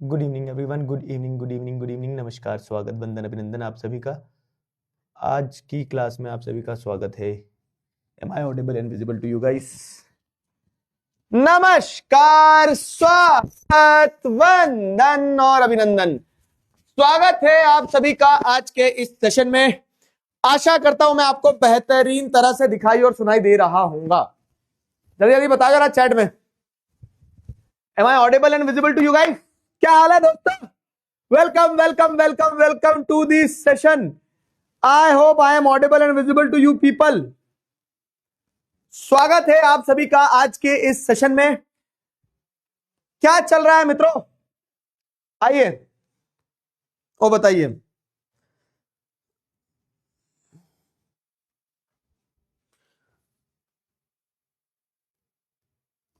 Good evening everyone, good evening, good evening, good evening, नमस्कार, स्वागत, वंदन, अभिनंदन आप सभी का। आज की क्लास में आप सभी का स्वागत है। Am I audible and visible to you guys? नमस्कार, स्वागत, वंदन और अभिनंदन। स्वागत है आप सभी का आज के इस सेशन में। आशा करता हूं मैं आपको बेहतरीन तरह से दिखाई और सुनाई दे रहा हूंगा। जल्दी जल्दी बताओ जरा चैट में, am I audible and visible to you guys? क्या हाल है दोस्तों? Welcome welcome welcome welcome to this session. I hope I am audible and visible to you people. स्वागत है आप सभी का आज के इस सेशन में। क्या चल रहा है मित्रों? आइए वो बताइए।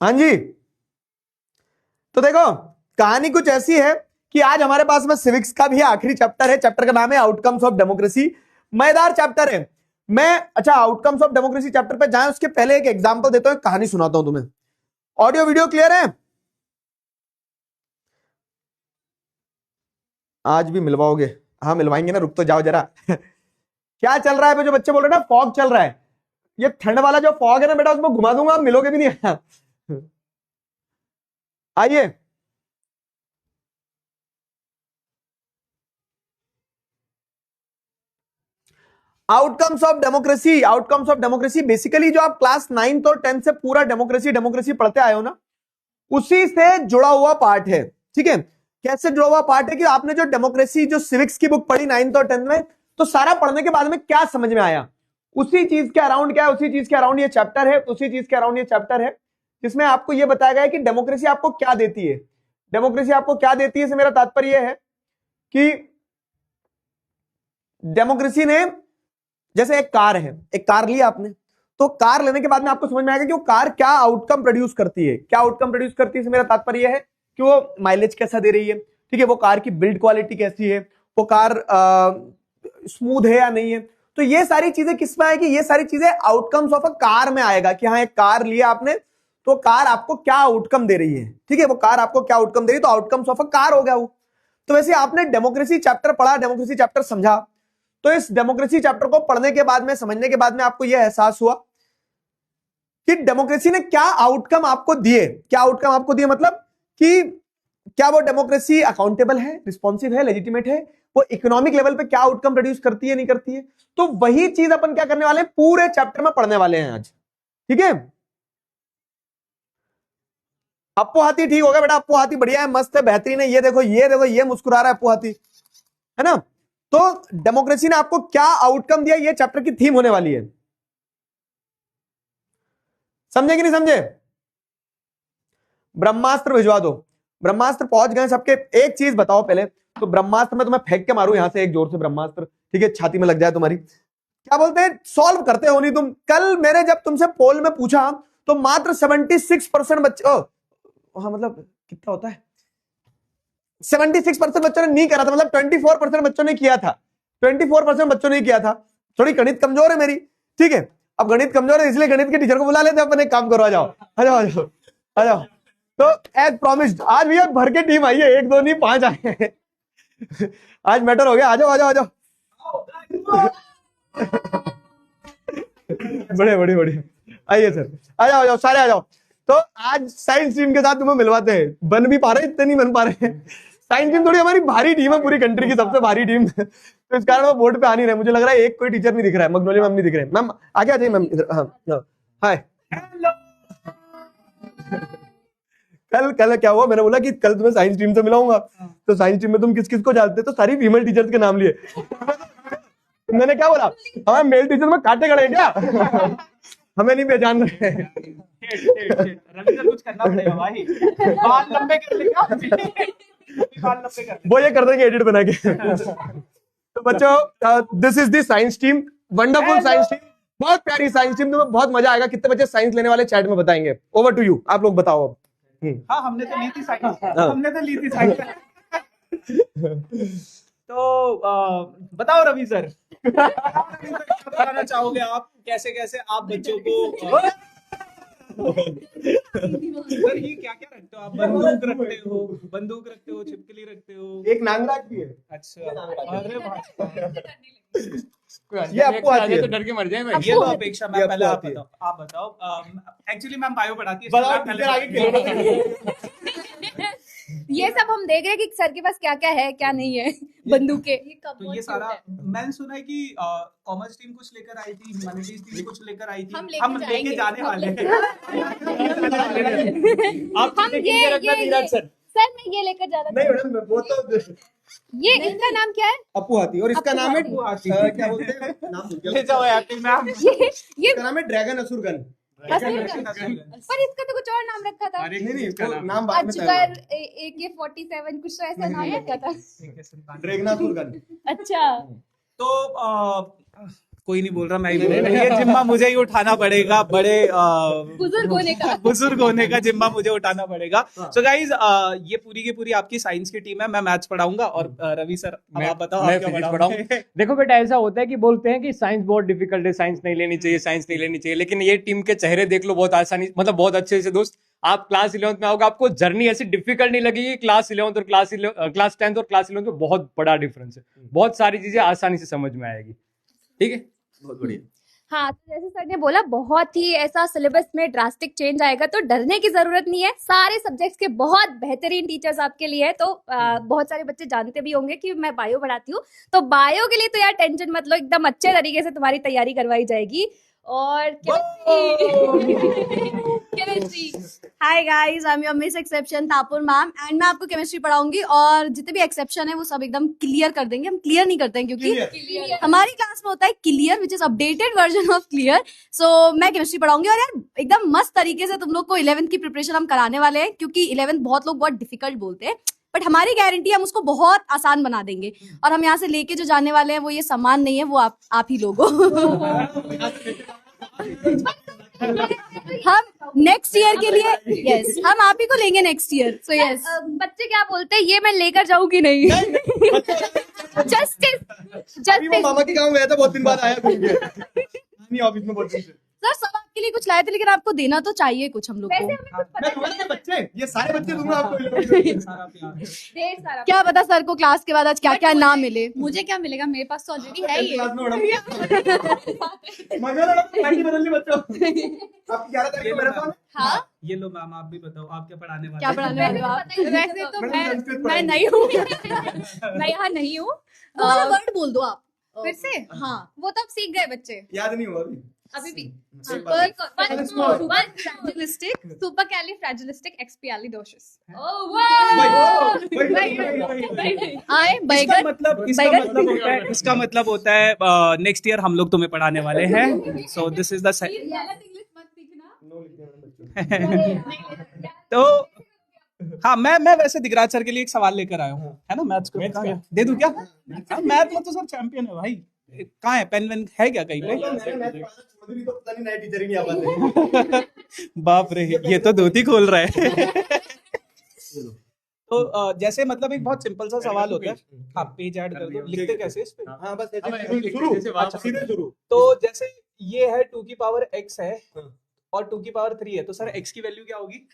हाँ जी, तो देखो कहानी कुछ ऐसी है कि आज हमारे पास में सिविक्स का भी आखिरी चैप्टर है। चैप्टर का नाम है आउटकम्स ऑफ डेमोक्रेसी। मजेदार चैप्टर है। अच्छा, आउटकम्स ऑफ डेमोक्रेसी चैप्टर पे जाएं उसके पहले एक एग्जांपल देता हूं, एक कहानी सुनाता हूं तुम्हें। ऑडियो वीडियो क्लियर है? आज भी मिलवाओगे? हाँ मिलवाएंगे ना, रुक तो जाओ जरा। क्या चल रहा है? जो बच्चे बोल रहे हैं ना फॉग चल रहा है, ये ठंड वाला जो फॉग है ना बेटा, उसमें घुमा दूंगा, आप मिलोगे भी नहीं। आइए, outcomes of democracy. Outcomes of democracy basically जो आप क्लास 9th और 10th से पूरा डेमोक्रेसी डेमोक्रेसी पढ़ते आए हो ना, उसी से जुड़ा हुआ पार्ट है। ठीक है, कैसे जुड़ा हुआ पार्ट है कि आपने जो डेमोक्रेसी जो सिविक्स की बुक पढ़ी 9th और 10th में, तो सारा पढ़ने के बाद में क्या समझ में आया, उसी चीज के अराउंड क्या है, उसी चीज के अराउंड ये चैप्टर है, उसी चीज के अराउंड ये चैप्टर है, जिसमें आपको ये बताया गया है कि डेमोक्रेसी आपको क्या देती है। डेमोक्रेसी आपको क्या देती है से मेरा तात्पर्य है कि डेमोक्रेसी ने, जैसे एक कार है, एक कार लिया आपने, तो कार लेने के बाद में आपको समझ में आएगा कि वो कार क्या आउटकम प्रोड्यूस करती है। क्या आउटकम प्रोड्यूस करती है से मेरा तात्पर्य है कि वो माइलेज कैसा दे रही है, ठीक है, वो कार की बिल्ड क्वालिटी कैसी है, वो कार स्मूथ है या नहीं है। तो ये सारी चीजें किसमें आएगी? ये सारी चीजें आउटकम्स ऑफ अ कार में आएगा कि हाँ एक कार लिया आपने, तो कार आपको क्या आउटकम दे रही है। ठीक है, वो कार आपको क्या आउटकम दे रही है, तो आउटकम्स ऑफ अ कार हो गया वो। तो वैसे आपने डेमोक्रेसी चैप्टर पढ़ा, डेमोक्रेसी चैप्टर समझा, तो इस डेमोक्रेसी चैप्टर को पढ़ने के बाद में, समझने के बाद में आपको यह एहसास हुआ कि डेमोक्रेसी ने क्या आउटकम आपको दिए। क्या आउटकम आपको दिए मतलब कि क्या वो डेमोक्रेसी अकाउंटेबल है, रिस्पॉन्सिव है, लेजिटिमेट है, वो इकोनॉमिक लेवल पे क्या आउटकम प्रोड्यूस करती है, नहीं करती है। तो वही चीज अपन क्या करने वाले हैं, पूरे चैप्टर में पढ़ने वाले हैं आज। ठीक है, अप्पू हाथी ठीक हो गया बेटा, अप्पू हाथी बढ़िया है, मस्त है, बेहतरीन है। ये देखो ये देखो, ये मुस्कुरा रहा है अप्पू हाथी, है ना। तो डेमोक्रेसी ने आपको क्या आउटकम दिया, ये चैप्टर की थीम होने वाली है। समझे कि नहीं समझे? ब्रह्मास्त्र भिजवा दो। ब्रह्मास्त्र पहुंच गए सबके। एक चीज बताओ पहले, तो ब्रह्मास्त्र में तुम्हें फेंक के मारूं यहां से एक जोर से ब्रह्मास्त्र, ठीक है, छाती में लग जाए तुम्हारी। क्या बोलते हैं, सॉल्व करते हो नहीं तुम। कल मैंने जब तुमसे पोल में पूछा तो मात्र 76% बच्चे, हाँ मतलब कितना होता है, 76% बच्चों ने नहीं करा था, मतलब 24% बच्चों ने किया था। 24% बच्चों ने किया था। थोड़ी गणित कमजोर है मेरी, ठीक है, अब गणित कमजोर है इसलिए गणित के टीचर को बुला लेते हैं अपन। एक काम करो, आ जाओ आ जाओ आ जाओ आ जाओ। तो एज प्रॉमिस्ड आज भैया भर के टीम आई है, 1 2 नहीं 5 आए हैं। आज मैटर हो गया, आ जाओ आ जाओ आ जाओ। बड़े बड़े बड़े आइए सर, आ जाओ सारे आ जाओ। तो आज साइंस टीम के साथ तुम्हें मिलवाते हैं। बन भी पा रहे, इतने नहीं बन पा रहे हैं। साइंस टीम थोड़ी हमारी भारी टीम है, पूरी कंट्री की सबसे भारी टीम। तो इस कारण वो बोर्ड पे आ नहीं रहे। मुझे लग रहा है एक कोई टीचर नहीं दिख रहा है, मगनोली मैम नहीं दिख रहे हैं। मैम आगे आ जाइए मैम इधर। हाँ हाय। कल कल क्या हुआ, मैंने बोला कि कल तुम्हें साइंस टीम से मिलाऊंगा, तो साइंस टीम में तुम किस किस को जानते, तो सारी फीमेल टीचर्स के नाम लिए। मैंने क्या बोला, हमारे मेल टीचर में कांटे गड़े क्या? हमें नहीं पहचान रहे। रवि सर कुछ करना पड़ेगा भाई, बाल लंबे कर लेगा। बाल लंबे कर वो ये कर देंगे एडिट बना के। तो बच्चों this is the science team, wonderful science team, बहुत प्यारी साइंस टीम। तुम्हें बहुत मजा आएगा। कितने बच्चे साइंस लेने वाले चैट में बताएंगे। ओवर टू यू, आप लोग बताओ अब। हाँ हमने तो ली थी साइंस, हमने तो ली थी साइंस। तो बताओ रवि सर, बताना चाहोगे आप कैसे कैसे आप बच्चों को सर ये क्या क्या रखते हो आप? बंदूक रखते हो, छिपकली रखते हो, एक नांगराज भी है। अच्छा, अरे भाई ये आपको आती है? तो डर के मर जाए भाई। ये तो अपेक्षा। ये मैं आपको पहले आप आती है? बताओ, आप बताओ। एक्चुअली मैम बायो पढ़ाती है, बताओ, मैं पहले टीचर आगे ये सब हम देख रहे हैं कि सर के पास क्या क्या है क्या नहीं है। बंदूकें तो ये सारा मैंने सुना है कि कॉमर्स टीम कुछ लेकर आई थी, ह्यूमैनिटीज टीम कुछ लेकर आई थी, हम लेके जाने वाले हैं। आप हम ये सर मैं ये लेकर जा रहा नहीं मैडम, वो तो ये इसका नाम क्या है? अप्पू हाथी, और इसका नाम है अप्पू हाथी। क्या बोलते हैं, नाम भूल गया। ले जाओ यार मैम। ये इसका नाम है ड्रैगन असुर गन। पर इसका तो कुछ और नाम रखा था। नहीं, वो नाम बाद में तय अजगर AK-47 कुछ तो ऐसा नाम रखा था। होगा। ड्रैगनासुर गन। अच्छा तो कोई नहीं बोल रहा, मैं ही बोल रहा। ये जिम्मा मुझे ही उठाना पड़ेगा, बड़े बुजुर्ग होने का। बुजुर्ग होने का जिम्मा मुझे उठाना पड़ेगा। सो गाइज ये पूरी की पूरी आपकी साइंस की टीम है, मैं मैथ्स पढ़ाऊंगा और रवि सर अब आप बताओ मैं आप क्या फिजिक्स पढ़ाओगे? पढ़ाऊं। देखो बेटा, ऐसा होता है कि बोलते हैं कि साइंस बहुत डिफिकल्ट है, साइंस नहीं लेनी चाहिए, साइंस नहीं लेनी चाहिए, लेकिन ये टीम के चेहरे देख लो, बहुत आसानी, मतलब बहुत अच्छे से दोस्त। आप क्लास 11th में आओगे, आपको जर्नी ऐसी डिफिकल्ट नहीं लगेगी। क्लास 11th और क्लास 10th और क्लास 11th में बहुत बड़ा डिफरेंस है। बहुत सारी चीजें आसानी से समझ में आएगी। ठीक है, बहुत बढ़िया। हाँ, तो जैसे सर ने बोला बहुत ही ऐसा सिलेबस में ड्रास्टिक चेंज आएगा, तो डरने की जरूरत नहीं है। सारे सब्जेक्ट्स के बहुत बेहतरीन टीचर्स आपके लिए है। तो बहुत सारे बच्चे जानते भी होंगे कि मैं बायो पढ़ाती हूँ, तो बायो के लिए तो यार टेंशन मत लो, एकदम अच्छे तरीके से तुम्हारी तैयारी करवाई जाएगी। और chemistry hi guys, I am your miss exception Tapur ma'am, and मैं आपको केमिस्ट्री पढ़ाऊंगी और जितने भी एक्सेप्शन है वो सब एकदम क्लियर कर देंगे। हम क्लियर नहीं करते हैं क्योंकि हमारी क्लास में होता है clear, which is updated version of clear. So मैं केमिस्ट्री पढ़ाऊंगी और यार एकदम मस्त तरीके से तुम लोग को 11th की प्रिपरेशन हम कराने वाले हैं, क्योंकि 11th बहुत लोग बहुत डिफिकल्ट बोलते हैं, बट हमारी गारंटी हम उसको बहुत आसान बना देंगे। और हम यहाँ से लेके जो जाने वाले हैं वो ये सामान नहीं है, वो आप ही लोगो। हम नेक्स्ट ईयर के लिए यस हम आप ही को लेंगे नेक्स्ट ईयर। सो यस बच्चे क्या बोलते हैं, ये मैं लेकर जाऊँ कि नहीं? जस्टिस अभी वो मामा के गाँव गया था, बहुत दिन बाद आया घूम के। नहीं, ऑफिस में बहुत दिन से। सर सब आपके लिए कुछ लाए थे, लेकिन आपको देना तो चाहिए कुछ हम लोग को। मैं दूंगा के बच्चे, ये सारे बच्चे दूंगा आपको। सारा प्यार। ढेर सारा। क्या पता सर को क्लास के बाद आज क्या क्या ना मिले। मुझे क्या मिलेगा, मेरे पास तो ऑलरेडी है ये। क्लास में मगर बदलनी बच्चों। आपकी 11 तारीख को मैराथन है? हाँ, ये लो मैम, आप भी बताओ आप क्या पढ़ाने वाले क्या पढ़ाने वाले हो आप? वैसे तो मैडम, संस्कृत मैं पढ़ाएंगे। नहीं हूँ। मैं यहाँ नहीं हूँ। वर्ड बोल दो आप फिर से हाँ। वो तो अब सीख गए बच्चे याद नहीं हुआ अभी भी। एक बार। Supercalifragilisticexpialidocious। इसका मतलब होता है नेक्स्ट ईयर हम लोग तुम्हें पढ़ाने वाले हैं। सो दिस इज द तो हाँ, मैं वैसे दिगराज सर के लिए एक सवाल लेकर आया हूँ, है ना? मैथ्स को दे दूं क्या? मैथ में तो सर चैंपियन है भाई। कहाँ है पेन वेन, है क्या कहीं पे? तो पता नहीं, नए टीचर ही नहीं आ पाते। बाप रे, ये तो धोती खोल रहा है। तो जैसे मतलब एक बहुत सिंपल सा सवाल होता है। हाँ, पेज ऐड कर दो। लिखते कैसे इस पे? हाँ, बस ऐसे शुरू। अच्छा, सीधे शुरू। तो जैसे ये है 2 की पावर x है और 2 की पावर 3 है, तो सर x की वैल्यू क्या होगी?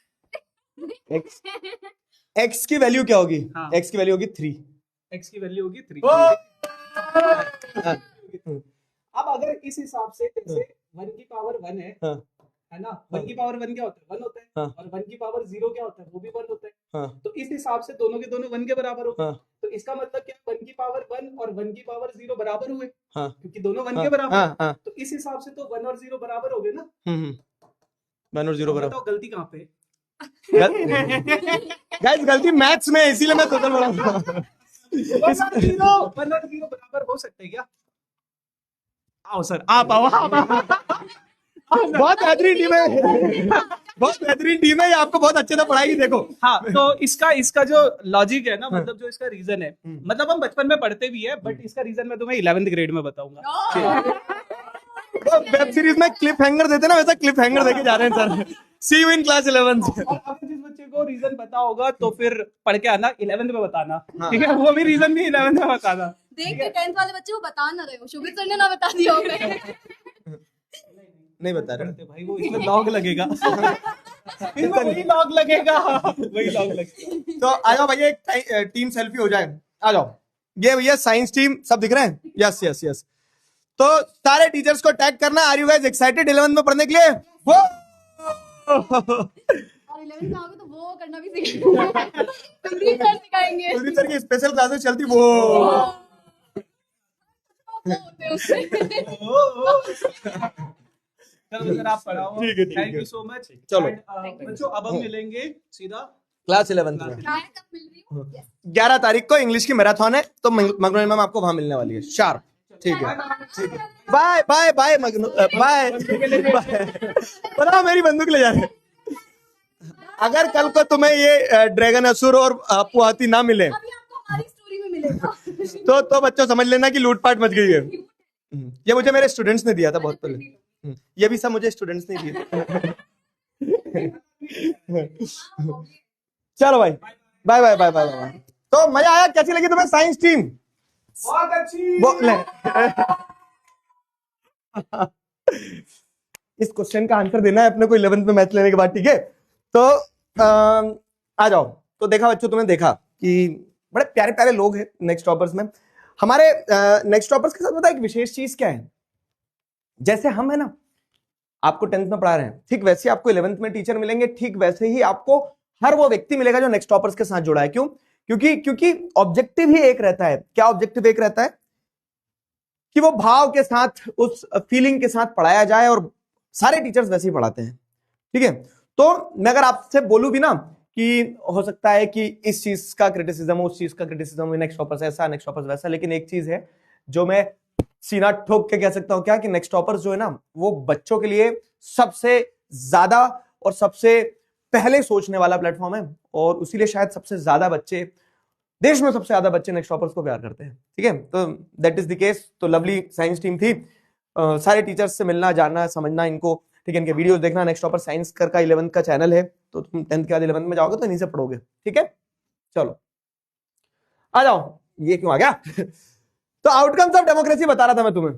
x की वैल्यू क्या होगी? हाँ। x की वैल्यू होगी 3। x की वैल्यू होगी 3। अब अगर इस हिसाब से जैसे 1 की पावर 1 है ना? 1 की पावर 1 क्या होता है? 1 होता है। हाँ। और 1 की पावर 0 क्या होता है? वो भी 1 होता है। हाँ। तो इस हिसाब से दोनों के दोनों 1 के बराबर हो गए। हाँ। तो इसका मतलब क्या? 1 की पावर 1 और 1 की पावर 0 बराबर हुए। हाँ। क्योंकि दोनों 1 हाँ, के बराबर। हाँ, हाँ। तो इस हिसाब से तो 1 और 0 बराबर हो गए ना? 1 और 0 अब बराबर। बताओ गलती कहाँ पे? गाइस, गलती मैथ्स में है, इसीलिए मैं सोचल बड़ा हूँ। 1 और 0 बराबर हो सकते हैं क्या? आओ सर, आप आओ। बहुत बेहतरीन टीम है, बहुत बेहतरीन टीम है, ये आपको बहुत अच्छे से पढ़ाएगी। देखो, हाँ, तो इसका जो लॉजिक है ना, मतलब जो इसका रीजन है, मतलब हम बचपन में पढ़ते भी है, बट इसका रीजन मैं तुम्हें 11th ग्रेड में बताऊंगा। वेब सीरीज में क्लिप हैंगर देते ना, वैसा क्लिप हैंगर देके जा रहे हैं sir. See you in class 11th। और अगर जिस बच्चे को रीजन पता होगा तो फिर पढ़ के आना 11th में बताना। ठीक है, वो भी रीजन भी 11th में बताना। देख के 10th वाले बच्चे वो बता ना रहे हो, शुभित सर ने ना बता दिया होगा। नहीं बता रहे करते भाई, वो इसमें लॉग लगेगा। इसमें वही लॉग लगेगा, वही लॉग लगेगा। तो आ जाओ भैया, एक टीम सेल्फी हो जाए। आ जाओ, ये भैया साइंस टीम, सब दिख रहे हैं? Yes yes yes. तो सारे टीचर्स को टैग करना। Are you guys excited 11th में पढ़ने के लिए? वो और 11th में आओगे तो वो करना भी सीखेंगे। सिखाएंगे। पूरी तरह की स्पेशल क्लासेस चलती वो। चलो सर, आप पढ़ाओ। ठीक है, ठीक थैंक है। You so much. चलो। बच्चों, अब हम मिलेंगे सीधा क्लास 11th में 11 तारीख को इंग्लिश की मैराथन है, तो मगनू मैम आपको वहां मिलने वाली है शार्प। ठीक है, ठीक है। Bye bye bye Magnu, bye. बताओ, मेरी बंदूक ले जा रहे। अगर कल को तुम्हें ये ड्रैगन असुर और अप्पू हाथी ना मिले, अभी आपको हमारी स्टोरी में मिलेगा। तो बच्चों समझ लेना कि लूटपाट मच गई है। ये मुझे मेरे स्टूडेंट्स ने दिया था बहुत पहले। ये भी सब मुझे स्टूडेंट्स ने दिए। चलो भाई, bye bye bye bye bye. तो मजा आया? कैसी लगी तुम्हें साइंस टीम? बहुत अच्छी। इस क्वेश्चन का आंसर देना है अपने को 11th में मैथ लेने के बाद, ठीक है? तो आ जाओ। तो देखा बच्चों, तुमने देखा कि बड़े प्यारे प्यारे लोग हैं नेक्स्ट टॉपर्स में। हमारे नेक्स्ट टॉपर्स के साथ पता है एक विशेष चीज क्या है? जैसे हम है ना, आपको 10th में पढ़ा रहे हैं, ठीक वैसे आपको 11th में टीचर मिलेंगे, ठीक वैसे ही आपको हर वो व्यक्ति मिलेगा जो नेक्स्ट टॉपर्स के साथ जुड़ा है। क्यों? क्योंकि ऑब्जेक्टिव ही एक रहता है। क्या ऑब्जेक्टिव एक रहता है? कि वो भाव के साथ, उस फीलिंग के साथ पढ़ाया जाए, और सारे टीचर्स वैसे ही पढ़ाते हैं, ठीक है? तो मैं अगर आपसे बोलूं भी ना कि हो सकता है कि इस चीज का क्रिटिसिज्म, उस चीज का क्रिटिसिज्म, नेक्स्ट टॉपर्स ऐसा, नेक्स्ट टॉपर्स वैसा, लेकिन एक चीज है जो मैं सीना ठोक के कह सकता हूं, क्या कि नेक्स्ट टॉपर्स जो है ना, वो बच्चों के लिए सबसे ज्यादा और सबसे पहले सोचने वाला प्लेटफॉर्म है, और उसीलिए शायद सबसे ज्यादा बच्चे, देश में सबसे ज्यादा बच्चे नेक्स्ट टॉपर्स को प्यार करते हैं, ठीक है? तो दैट इज द केस। तो लवली साइंस टीम थी। सारे टीचर्स से मिलना, जानना, समझना इनको, ठीक है? इनके वीडियोस देखना। नेक्स्ट टॉपर साइंस कर का 11th का चैनल है, तो तुम 10th के बाद 11th में जाओगे तो इन्हीं से पढ़ोगे, ठीक है? चलो आ जाओ। ये क्यों आ गया? तो आउटकम्स ऑफ डेमोक्रेसी बता रहा था मैं तुम्हें।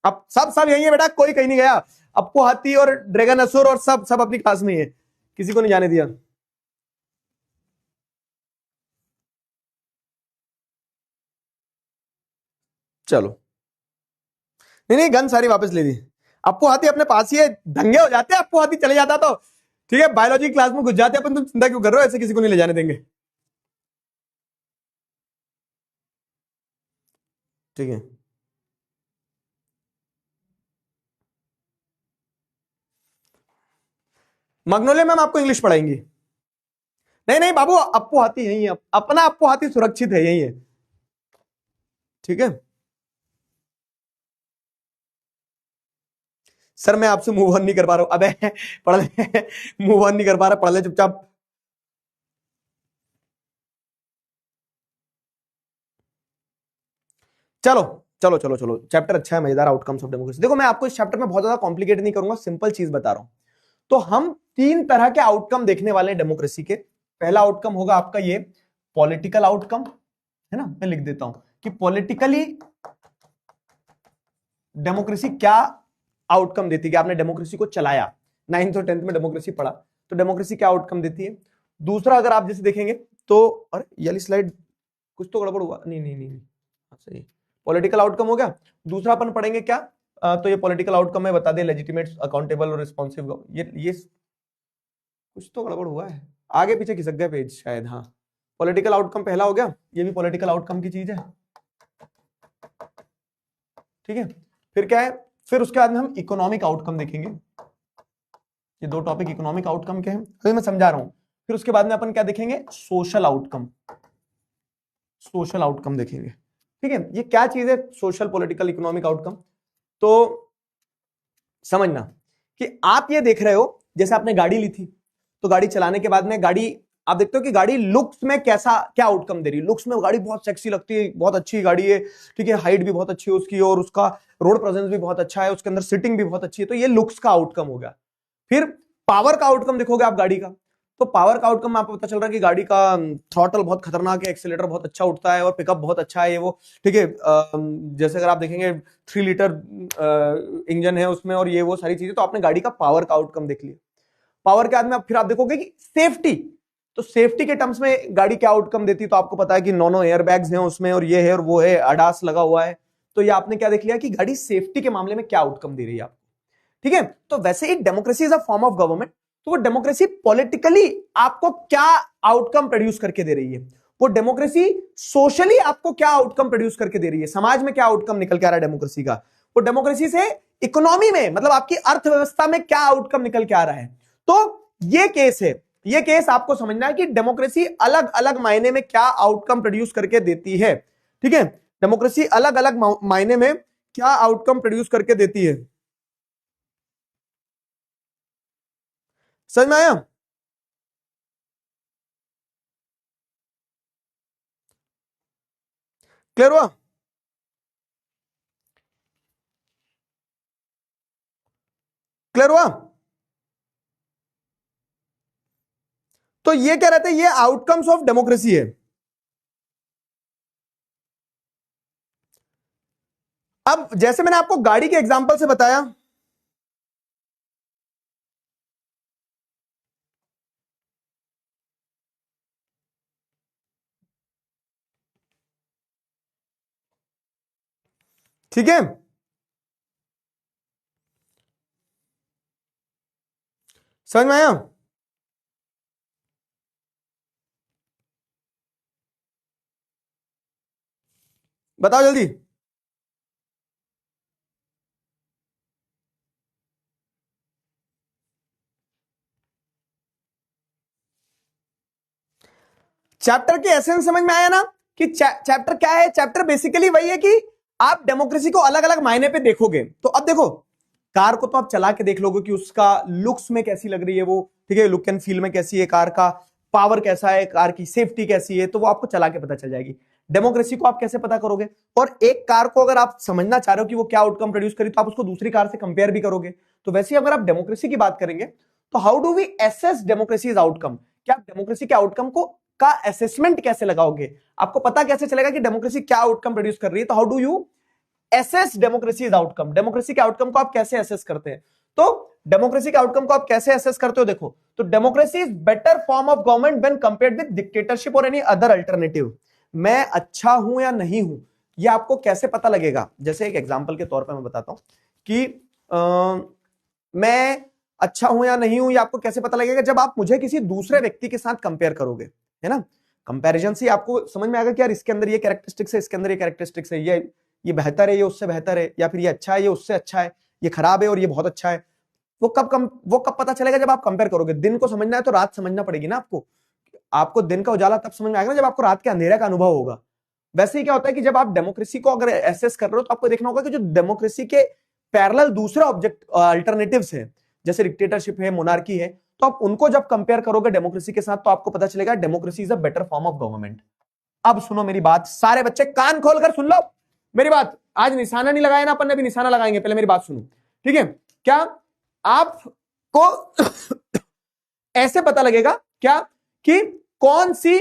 अब सब यही है बेटा, कोई कहीं नहीं गया। अप्पू हाथी और ड्रैगन असुर और सब अपनी क्लास में ही है, किसी को नहीं जाने दिया। चलो, नहीं गन सारी वापस ले दी। अप्पू हाथी अपने पास ही है, दंगे हो जाते हैं। अप्पू हाथी चले जाता तो ठीक है, बायोलॉजी क्लास में घुस जाते अपन। तुम चिंता क्यों कर रहे हो? ऐसे किसी को नहीं ले जाने देंगे, ठीक है? मगनोलिया मैम आपको इंग्लिश पढ़ाएंगी। नहीं बाबू, अप्पू हाथी यही है, अपना अप्पू हाथी सुरक्षित है, यही है, ठीक है? सर मैं आपसे मूव ऑन नहीं कर पा रहा हूं। अबे पढ़ ले, मूव ऑन नहीं कर पा रहा, पढ़ ले चुपचाप। चलो चलो चलो चलो, चैप्टर अच्छा है, मजेदार, आउटकम्स ऑफ डेमोक्रेसी। देखो मैं आपको इस चैप्टर में बहुत ज्यादा कॉम्प्लिकेट नहीं करूंगा, सिंपल चीज बता रहा हूं। तो हम 3 तरह के आउटकम देखने वाले हैं डेमोक्रेसी के। पहला आउटकम होगा आपका ये पॉलिटिकल आउटकम, है ना? मैं लिख देता हूं कि पॉलिटिकली डेमोक्रेसी क्या आउटकम देती है। कि आपने डेमोक्रेसी को चलाया, 9th और 10th में डेमोक्रेसी पढ़ा, तो डेमोक्रेसी क्या आउटकम देती है। दूसरा अगर आप जैसे देखेंगे तो, अरे ये वाली स्लाइड कुछ तो गड़बड़ हुआ, नहीं सही, पॉलिटिकल आउटकम हो गया। दूसरा अपन पढ़ेंगे क्या, तो ये पॉलिटिकल आउटकम है, बता दे लेजिटिमेट, अकाउंटेबल और रिस्पॉन्सिव। ये कुछ तो गड़बड़ हुआ है, आगे पीछे खिसक गए पेज शायद। हाँ, पॉलिटिकल आउटकम पहला हो गया, ये भी पॉलिटिकल आउटकम की चीज है, ठीक है? फिर क्या है, फिर उसके बाद में हम इकोनॉमिक आउटकम देखेंगे। ये 2 टॉपिक इकोनॉमिक आउटकम के हैं, अभी मैं समझा रहा हूं। फिर उसके बाद में अपन क्या देखेंगे, सोशल आउटकम, सोशल आउटकम देखेंगे, ठीक है? ये क्या चीज है, सोशल, पॉलिटिकल, इकोनॉमिक आउटकम। तो समझना कि आप ये देख रहे हो, जैसे आपने गाड़ी ली थी, तो गाड़ी चलाने के बाद में गाड़ी, आप देखते हो कि गाड़ी लुक्स में कैसा, क्या आउटकम दे रही है। लुक्स में गाड़ी बहुत सेक्सी लगती है, बहुत अच्छी गाड़ी है, ठीक है? हाइट भी बहुत अच्छी है उसकी, और उसका रोड प्रेजेंस भी बहुत अच्छा है, उसके अंदर सीटिंग भी बहुत अच्छी है, तो ये लुक्स का आउटकम हो गया। फिर पावर का आउटकम देखोगे आप गाड़ी का, तो पावर का आउटकम आपको पता चल रहा है कि गाड़ी का थ्रॉटल बहुत खतरनाक है, एक्सीलरेटर बहुत अच्छा उठता है और पिकअप बहुत अच्छा है ये वो, ठीक है। जैसे अगर आप देखेंगे 3 लीटर इंजन है उसमें और ये वो सारी चीजें, तो आपने गाड़ी का पावर का आउटकम देख लिया। पावर के बाद में फिर आप देखोगे कि सेफ्टी, तो सेफ्टी के टर्म्स में गाड़ी क्या आउटकम देती है, तो आपको पता है कि 9 एयर बैग्स हैं उसमें और ये है और वो है, अडास लगा हुआ है। तो ये आपने क्या देख लिया कि गाड़ी सेफ्टी के मामले में क्या आउटकम दे रही है आपको, ठीक है। तो वैसे ही democracy is a form of government, तो वो डेमोक्रेसी पॉलिटिकली आपको क्या आउटकम प्रोड्यूस करके दे रही है, वो डेमोक्रेसी सोशली आपको क्या आउटकम प्रोड्यूस करके दे रही है, समाज में क्या आउटकम निकल के आ रहा है डेमोक्रेसी का, वो डेमोक्रेसी से इकोनॉमी में, मतलब आपकी अर्थव्यवस्था में क्या आउटकम निकल के आ रहा है। तो ये केस है, ये केस आपको समझना है कि डेमोक्रेसी अलग अलग मायने में क्या आउटकम प्रोड्यूस करके देती है, ठीक है। डेमोक्रेसी अलग अलग मायने में क्या आउटकम प्रोड्यूस करके देती है, समझ में आया? क्लियर हुआ? क्लियर हुआ? तो ये क्या रहता है, ये आउटकम्स ऑफ डेमोक्रेसी है। अब जैसे मैंने आपको गाड़ी के एग्जांपल से बताया, ठीक है, समझ में आया? बताओ जल्दी। चैप्टर की एसेंस समझ में आया ना कि चैप्टर क्या है? चैप्टर बेसिकली वही है कि आप डेमोक्रेसी को अलग अलग मायने पे देखोगे। तो अब देखो, कार को तो आप चला के देख लोगे कि उसका लुक्स में कैसी लग रही है वो, ठीक है, लुक एंड फील में कैसी है कार का, पावर कैसा है, कार की सेफ्टी कैसी है, तो वो आपको चला के पता चल जाएगी। डेमोक्रेसी को आप कैसे पता करोगे? और एक कार को अगर आप समझना चाह रहे हो कि वो क्या आउटकम प्रोड्यूस करी, तो आप उसको दूसरी कार से कंपेयर भी करोगे। तो वैसे ही अगर आप डेमोक्रेसी की बात करेंगे तो how do we assess democracy outcome, क्या आप डेमोक्रेसी के आउटकम को का असेसमेंट कैसे लगाओगे, आपको पता कैसे चलेगा कि डेमोक्रेसी क्या आउटकम प्रोड्यूस कर रही है। तो how do you assess democracy outcome, democracy के आउटकम को आप कैसे एसेस करते हैं? तो डेमोक्रेसी के आउटकम को आप कैसे एसेस करते हो, देखो, तो democracy is better form of government when compared with dictatorship और एनी अदर अल्टरनेटिव। मैं अच्छा हूं या नहीं हूं, ये आपको कैसे पता लगेगा? जैसे एक एग्जांपल के तौर पर मैं बताता हूं कि मैं अच्छा हूं या नहीं हूं, ये आपको कैसे पता लगेगा? जब आप मुझे किसी दूसरे व्यक्ति के साथ कंपेयर करोगे, है ना, कंपैरिजन से आपको समझ में आएगा कि यार इसके अंदर ये कैरेक्टरिस्टिक्स है, इसके अंदर ये कैरेक्टरिस्टिक्स है, ये बेहतर है, ये उससे बेहतर है, या फिर ये अच्छा है, ये उससे अच्छा है, ये खराब है और ये बहुत अच्छा है। वो कब पता चलेगा? जब आप कंपेयर करोगे। दिन को समझना है तो रात समझना पड़ेगी ना आपको दिन का उजाला तब समझ में आएगा ना जब आपको रात के अंधेरे का अनुभव होगा। वैसे ही क्या होता है कि जब आप डेमोक्रेसी को अगर एसेस कर रहे हो तो आपको देखना होगा कि जो डेमोक्रेसी के पैरेलल दूसरे ऑब्जेक्ट अल्टरनेटिव्स हैं, जैसे डिक्टेटरशिप है, मोनार्की है, तो आप उनको जब कंपेयर करोगे डेमोक्रेसी के साथ तो आपको पता चलेगा democracy is a better form of government. अब सुनो मेरी बात, सारे बच्चे कान खोलकर सुन लो मेरी बात। आज निशाना नहीं लगाया ना अपन ने, भी निशाना लगाएंगे, पहले मेरी बात सुनो, ठीक है? क्या आपको ऐसे पता लगेगा क्या कि कौन सी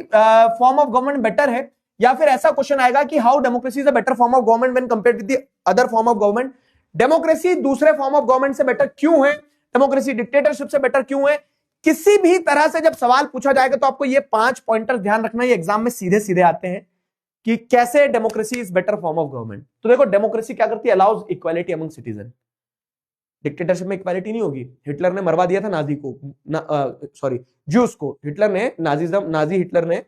फॉर्म ऑफ गवर्नमेंट बेटर है, या फिर ऐसा क्वेश्चन आएगा कि how democracy is a better form of government when compared with the other form of government. Democracy दूसरे फॉर्म ऑफ गवर्नमेंट से बेटर क्यों है, डेमोक्रेसी डिक्टेटरशिप से बेटर क्यों है। किसी भी तरह से जब सवाल पूछा जाएगा तो आपको ये 5 पॉइंटर्स ध्यान रखना, ये एग्जाम में सीधे सीधे आते हैं कि कैसे democracy is better form of government. तो देखो, डेमोक्रेसी क्या करती है? Allows equality among citizen. Dictatorship में इक्वालिटी नहीं होगी। हिटलर ने मरवा दिया था नाजी को, ज्यूस को। हिटलर ने नाजी हिटलर ने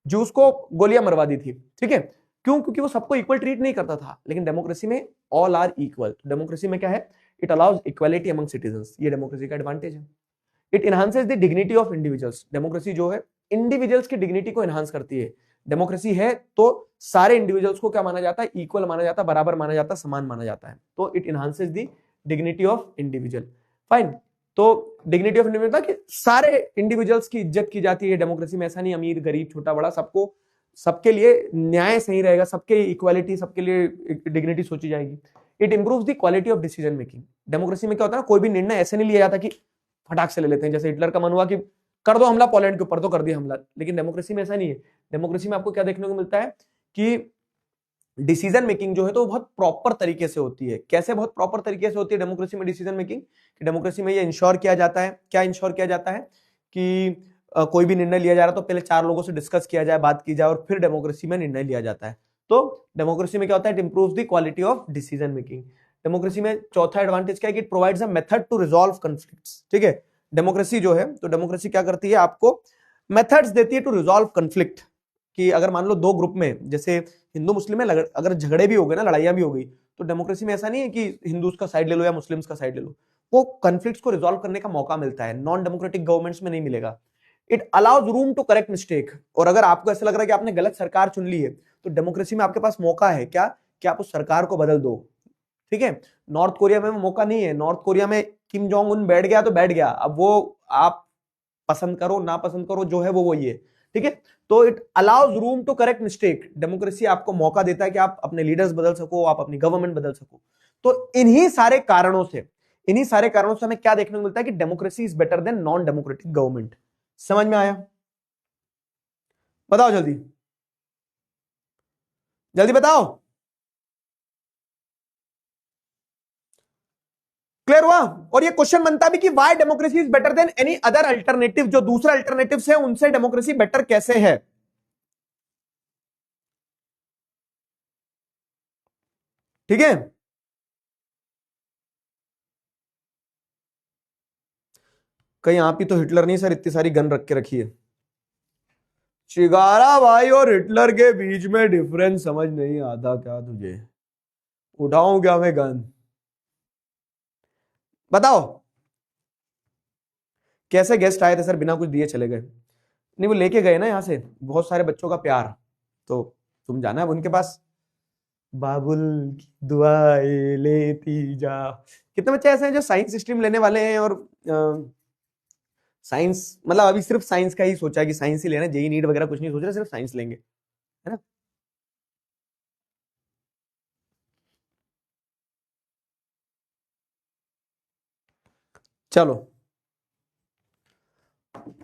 ज्यूस को गोलियां मरवा दी थी, ठीक है? क्यों? क्योंकि वो सबको इक्वल ट्रीट नहीं करता था। लेकिन डेमोक्रेसी में ऑल आर इक्वल। डेमोक्रेसी में क्या है? It allows equality among citizens. ये डेमोक्रेसी का एडवांटेज है। It enhances the dignity of individuals. Democracy जो है इंडिविजुअल्स की डिग्निटी को एनहांस करती है। डेमोक्रेसी है तो सारे इंडिविजुअल्स को क्या माना जाता है? इक्वल माना जाता है, बराबर माना जाता है, समान माना जाता है। तो it enhances the dignity of individual. Fine. तो डिग्निटी ऑफ इंडिविजुअल कि सारे इंडिविजुअल्स की इज्जत की जाती है डेमोक्रेसी में। ऐसा नहीं अमीर गरीब छोटा बड़ा, सबको, सबके लिए न्याय सही रहेगा, सबके इक्वालिटी, सबके लिए डिग्निटी सोची जाएगी। It improves the quality of decision making. Democracy में क्या होता है ना, कोई भी निर्णय ऐसे नहीं लिया जाता कि फटाक से ले लेते हैं। जैसे हिटलर का मन हुआ कि कर दो हमला पोलैंड के ऊपर, तो कर दिया हमला। लेकिन डेमोक्रेसी में ऐसा नहीं है। डेमोक्रेसी में आपको क्या देखने को मिलता है कि डिसीजन मेकिंग जो है तो बहुत प्रॉपर तरीके से होती है। कैसे बहुत प्रॉपर तरीके से होती है डेमोक्रेसी में डिसीजन मेकिंग? कि डेमोक्रेसी में ये इंश्योर किया जाता है, क्या इंश्योर किया जाता है कि कोई भी निर्णय लिया जा रहा है तो पहले 4 लोगों से डिस्कस किया जाए, बात की जाए, और फिर डेमोक्रेसी में निर्णय लिया जाता है। तो डेमोक्रेसी में क्या होता है? It improves the quality of decision making. Democracy में चौथा एडवांटेज क्या है? कि it provides a method to resolve conflicts. ठीक है, डेमोक्रेसी जो है तो डेमोक्रेसी क्या करती है? आपको मेथड्स देती है टू रिजॉल्व कॉन्फ्लिक्ट। कि अगर मान लो 2 ग्रुप में, जैसे हिंदू मुस्लिम में अगर झगड़े भी हो गए ना, लड़ाइयां भी हो गई, तो डेमोक्रेसी में ऐसा नहीं है कि हिंदूज का साइड ले लो या मुस्लिम्स का साइड ले लो, वो कॉन्फ्लिक्ट्स को रिजॉल्व करने का मौका मिलता है। नॉन डेमोक्रेटिक गवर्नमेंट्स में नहीं मिलेगा। It allows room to correct mistake. और अगर आपको ऐसा लग रहा है कि आपने गलत सरकार चुन ली है, तो डेमोक्रेसी में आपके पास मौका है क्या कि आप उस सरकार को बदल दो। ठीक है, नॉर्थ कोरिया में मौका नहीं है। नॉर्थ कोरिया में किम जोंग उन बैठ गया तो बैठ गया, अब वो आप पसंद करो ना पसंद करो, जो है वो वही है। ठीक है, तो it allows room to correct mistake. Democracy आपको मौका देता है कि आप अपने लीडर्स बदल सको, आप अपनी गवर्नमेंट बदल सको। तो इन्हीं सारे कारणों से हमें क्या देखने को मिलता है कि democracy is better then non democratic government. समझ में आया? बताओ जल्दी जल्दी बताओ, क्लियर हुआ? और ये क्वेश्चन बनता भी कि why democracy is better then any other alternative. जो दूसरा अल्टरनेटिव्स है उनसे डेमोक्रेसी बेटर कैसे है? ठीक है, कहीं आप ही तो हिटलर नहीं सर इतनी सारी गन रख के रखी है। चिगारा भाई और हिटलर के बीच में डिफरेंस समझ नहीं आता क्या तुझे? उठाऊं क्या मैं गन? बताओ। कैसे गेस्ट आए थे सर? बिना कुछ दिए चले गए? नहीं, वो लेके गए ना यहाँ से बहुत सारे बच्चों का प्यार, तो तुम जाना है उनके पास। बाबुल की दुआएं लेती जा। कितने बच्चे ऐसे हैं जो साइंस स्ट्रीम लेने वाले हैं और साइंस मतलब अभी सिर्फ साइंस का ही सोचा है कि साइंस ही लेना, जेई नीट वगैरह कुछ नहीं सोच रहे, सिर्फ साइंस लेंगे, है ना? चलो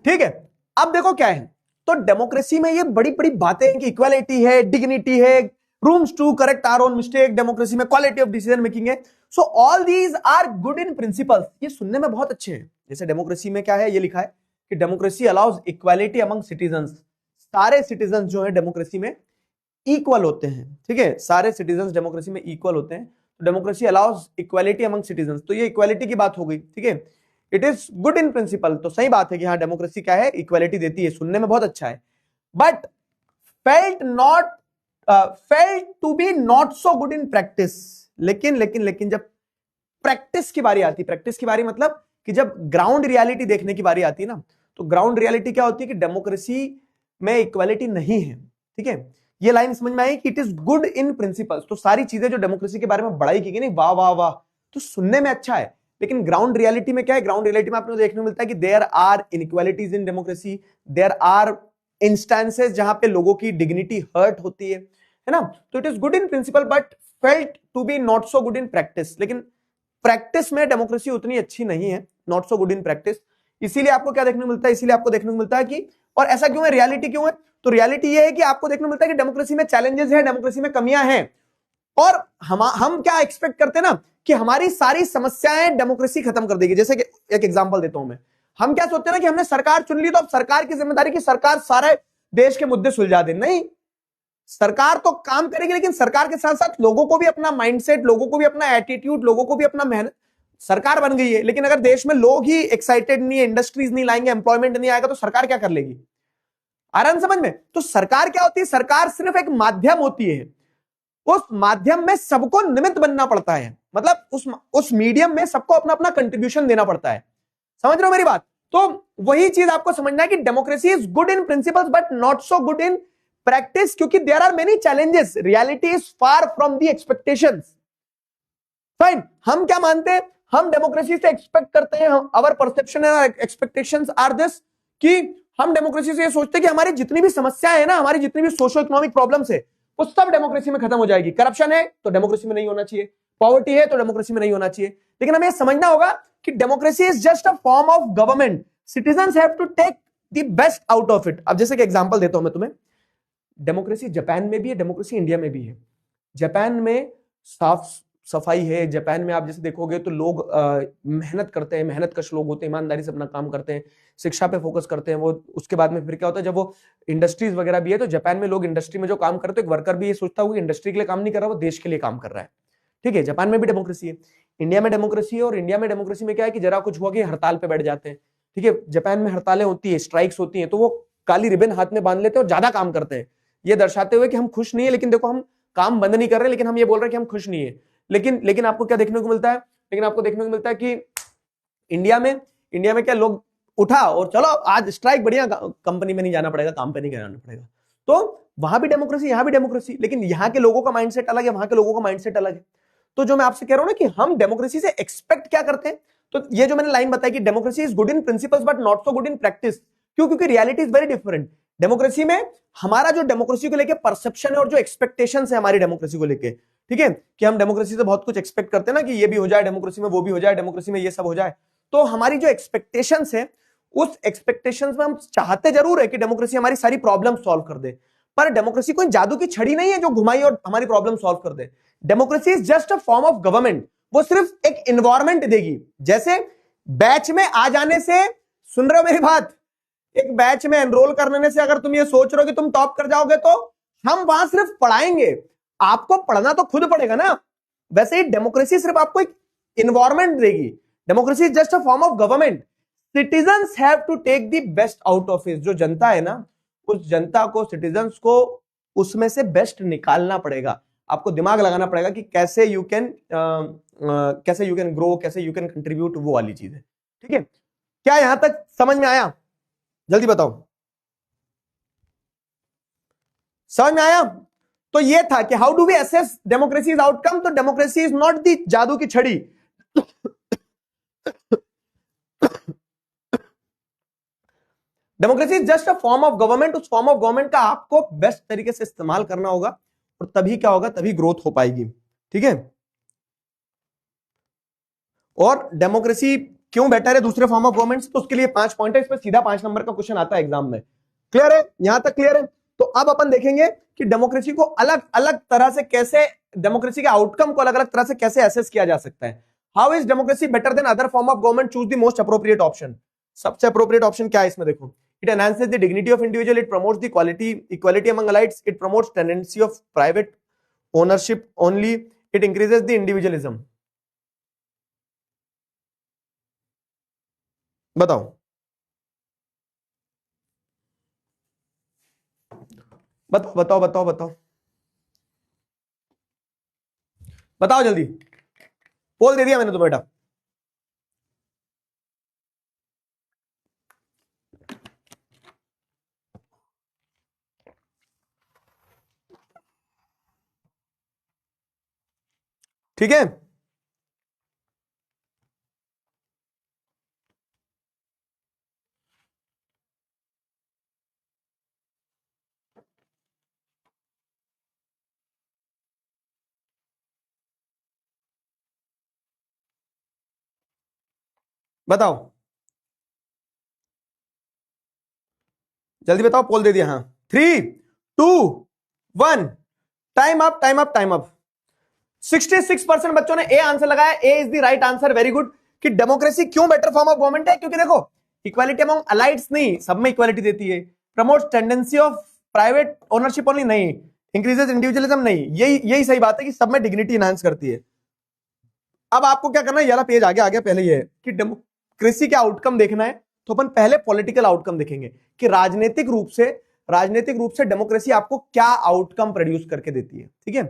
ठीक है, अब देखो क्या है। तो डेमोक्रेसी में ये बड़ी बड़ी बातें हैं कि इक्वालिटी है, डिग्निटी है, rooms to correct our own mistake, democracy में क्वालिटी ऑफ डिसीजन मेकिंग है। So all these are good in principles. ये सुनने में बहुत अच्छे हैं। जैसे डेमोक्रेसी में क्या है, ये लिखा है कि democracy allows equality among citizens. सारे सिटीजन जो है डेमोक्रेसी में इक्वल होते हैं। ठीक है, सारे सिटीजन डेमोक्रेसी में इक्वल होते हैं। तो democracy allows equality among citizen, तो ये इक्वालिटी की बात हो गई। ठीक है, it is good in principal, तो सही बात है कि हाँ डेमोक्रेसी क्या है, इक्वालिटी देती है, सुनने में बहुत अच्छा है। But felt to be not so good in practice. लेकिन जब प्रैक्टिस की बारी आती है, प्रैक्टिस की बारी मतलब कि जब ग्राउंड रियलिटी देखने की बारी आती है ना, तो ग्राउंड रियलिटी क्या होती है कि डेमोक्रेसी में इक्वालिटी नहीं है। ठीक है, ये लाइन समझ में आई कि it is good in principles. तो सारी चीजें जो डेमोक्रेसी के बारे में बड़ाई की गई नहीं, वाह वाह वाह, तो सुनने में अच्छा है। लेकिन ग्राउंड रियलिटी में क्या है? ग्राउंड रियलिटी में आपको देखने को मिलता है कि there are inequalities in democracy, there are instances जहां पे लोगों की डिग्निटी हर्ट होती है ना? तो it is good in principle but felt to be not so good in practice. लेकिन प्रैक्टिस में डेमोक्रेसी उतनी अच्छी नहीं है, not so good in practice. इसीलिए आपको क्या देखने को मिलता है? इसीलिए आपको देखने को मिलता है कि, और ऐसा क्यों है, रियलिटी क्यों है? तो रियलिटी ये है कि आपको देखने को मिलता है कि डेमोक्रेसी में चैलेंजेस है, डेमोक्रेसी में कमियां हैं, और हम क्या एक्सपेक्ट करते हैं ना कि हमारी सारी समस्याएं डेमोक्रेसी खत्म कर देगी। जैसे कि एक एग्जांपल देता हूं मैं, हम क्या सोचते हैं ना कि हमने सरकार चुन ली तो अब सरकार की जिम्मेदारी कि सरकार सारे देश के मुद्दे सुलझा दे। नहीं, सरकार तो काम करेगी, लेकिन सरकार के साथ साथ लोगों को भी अपना माइंडसेट, लोगों को भी अपना एटीट्यूड, लोगों को भी अपना मेहनत। सरकार बन गई है, लेकिन अगर देश में लोग ही एक्साइटेड नहीं है, इंडस्ट्रीज नहीं लाएंगे, एम्प्लॉयमेंट नहीं आएगा, तो सरकार क्या कर लेगी? आराम समझ में? तो सरकार क्या होती है? सरकार सिर्फ एक माध्यम होती है। उस माध्यम में सबको निमित्त बनना पड़ता है, मतलब उस मीडियम में सबको अपना अपना कंट्रीब्यूशन देना पड़ता है। समझ रहे हो मेरी बात? तो वही चीज आपको समझना है कि democracy is good in principles but not so good in practice, क्योंकि there are many challenges, reality is far from the expectations. Fine, हम क्या मानते हैं? हम डेमोक्रेसी से एक्सपेक्ट करते हैं, our perception and expectations are this, कि हम डेमोक्रेसी से ये सोचते हैं कि हमारी जितनी भी समस्याएं है ना, हमारी जितनी भी सोशो इकोनॉमिक प्रॉब्लम्स है, वो सब डेमोक्रेसी में खत्म हो जाएगी। करप्शन है तो डेमोक्रेसी में नहीं होना चाहिए, पॉवर्टी है तो डेमोक्रेसी में नहीं होना चाहिए, लेकिन हमें समझना होगा कि democracy is just a form of government, citizens have to take the best out of it. अब जैसे कि एग्जांपल देता हूं मैं तुम्हें, डेमोक्रेसी जापान में भी है, डेमोक्रेसी इंडिया में भी है। जापान में साफ सफाई है, जापान में आप जैसे देखोगे तो लोग मेहनत करते हैं, मेहनतकश लोग होते हैं, ईमानदारी से अपना काम करते हैं, शिक्षा पे फोकस करते हैं वो। उसके बाद में फिर क्या होता है, जब वो इंडस्ट्रीज वगैरह भी है, तो जापान में लोग इंडस्ट्री में जो काम करते हैं, एक वर्कर भी ये सोचता है कि इंडस्ट्री के लिए काम नहीं कर रहा, वो देश के लिए काम कर रहा है। ठीक है, जापान में भी डेमोक्रेसी है, इंडिया में डेमोक्रेसी है। और इंडिया में डेमोक्रेसी में क्या है कि जरा कुछ हुआ कि हड़ताल पे बैठ जाते हैं। ठीक है, जापान में हड़तालें होती है, स्ट्राइक्स होती हैं, तो वो काली रिबन हाथ में बांध लेते हैं और ज्यादा काम करते हैं, ये दर्शाते हुए कि हम खुश नहीं है, लेकिन देखो हम काम बंद नहीं कर रहे, लेकिन हम ये बोल रहे हैं कि हम खुश नहीं है। लेकिन आपको क्या देखने को मिलता है, लेकिन आपको देखने को मिलता है कि इंडिया में क्या, लोग उठा और चलो आज स्ट्राइक, बढ़िया, कंपनी में नहीं जाना पड़ेगा, काम पे नहीं जाना पड़ेगा। तो वहां भी डेमोक्रेसी, यहां भी डेमोक्रेसी, लेकिन यहाँ के लोगों का माइंडसेट अलग है, वहां के लोगों का माइंडसेट अलग है। तो जो मैं आपसे कह रहा हूं ना कि हम डेमोक्रेसी से एक्सपेक्ट क्या करते हैं, तो ये जो मैंने लाइन बताई कि democracy is good in principles but not so good in practice. क्यों? क्योंकि reality is very different. Democracy में हमारा जो डेमोक्रेसी को लेके परसेप्शन है और जो एक्सपेक्टेशंस है हमारी डेमोक्रेसी को लेके, ठीक है, कि हम डेमोक्रेसी से बहुत कुछ एक्सपेक्ट करते हैं ना, कि ये भी हो जाए डेमोक्रेसी में, वो भी हो जाए डेमोक्रेसी में, ये सब हो जाए। तो हमारी जो एक्सपेक्टेशंस है, उस एक्सपेक्टेशंस में हम चाहते जरूर है कि डेमोक्रेसी हमारी सारी प्रॉब्लम सॉल्व कर दे, पर डेमोक्रेसी कोई जादू की छड़ी नहीं है जो घुमाई और हमारी प्रॉब्लम सॉल्व कर दे। Democracy is just a form of government. वो सिर्फ एक एनवायरमेंट देगी। जैसे बैच में आ जाने से, सुन रहे हो मेरी बात, एक बैच में एनरोल करने से अगर तुम ये सोच रहे हो कि तुम टॉप कर जाओगे, तो हम वहां सिर्फ पढ़ाएंगे, आपको पढ़ना तो खुद पड़ेगा ना। वैसे ही डेमोक्रेसी सिर्फ आपको एक एनवायरमेंट देगी। Democracy is just a form of government. Citizens have to take the best out of it. जो जनता है ना, उस जनता को, सिटीजंस को उसमें से बेस्ट निकालना पड़ेगा। आपको दिमाग लगाना पड़ेगा कि कैसे यू कैन ग्रो, कैसे यू कैन कंट्रीब्यूट, वो वाली चीज है। ठीक है, क्या यहां तक समझ में आया? जल्दी बताओ, समझ में आया? तो ये था कि how do we assess democracy is outcome. तो डेमोक्रेसी इज नॉट दी जादू की छड़ी। Democracy is just a form of government. उस फॉर्म ऑफ गवर्नमेंट का आपको बेस्ट तरीके से इस्तेमाल करना होगा, और तभी क्या होगा, तभी ग्रोथ हो पाएगी। ठीक है, और डेमोक्रेसी क्यों बेटर है दूसरे फॉर्म ऑफ गवर्नमेंट? तो उसके लिए 5 पॉइंट है, इसमें सीधा 5 नंबर का क्वेश्चन आता है एग्जाम में। क्लियर है? यहां तक क्लियर है? तो अब अपन देखेंगे कि डेमोक्रेसी को अलग अलग तरह से कैसे, डेमोक्रेसी के आउटकम को अलग अलग तरह से कैसे एसेस किया जा सकता है। How is democracy better than other form of government? Choose the most appropriate option. सबसे अप्रोप्रिएट ऑप्शन क्या है इसमें? देखो, it enhances the dignity of individual, it promotes the equality among allies, it promotes tendency of private ownership only, it increases the individualism. बताओ, बताओ बताओ बताओ बताओ बताओ जल्दी। पोल दे दिया मैंने तो बेटा। ठीक है, बताओ जल्दी बताओ। पोल दे दिया। हाँ, 3, 2, 1, time up time up time up. 66% बच्चों ने ए आंसर लगाया। A is the right answer, very good. कि डेमोक्रेसी क्यों बेटर फॉर्म ऑफ गवर्नमेंट है? क्योंकि देखो, इक्वालिटी अमंग अलाइड्स नहीं, सब में इक्वालिटी देती है, promotes tendency of private ownership only नहीं, इंक्रीजेस इंडिविजुअलिज्म नहीं। यही सही बात है कि सब में डिग्निटी इनहांस करती है। अब आपको क्या करना है, ये वाला पेज आगे आ गया। पहले ये है कि डेमोक्रेसी के आउटकम देखना है, तो अपन पहले पॉलिटिकल आउटकम देखेंगे कि राजनीतिक रूप से डेमोक्रेसी आपको क्या आउटकम प्रोड्यूस करके देती है। ठीक है,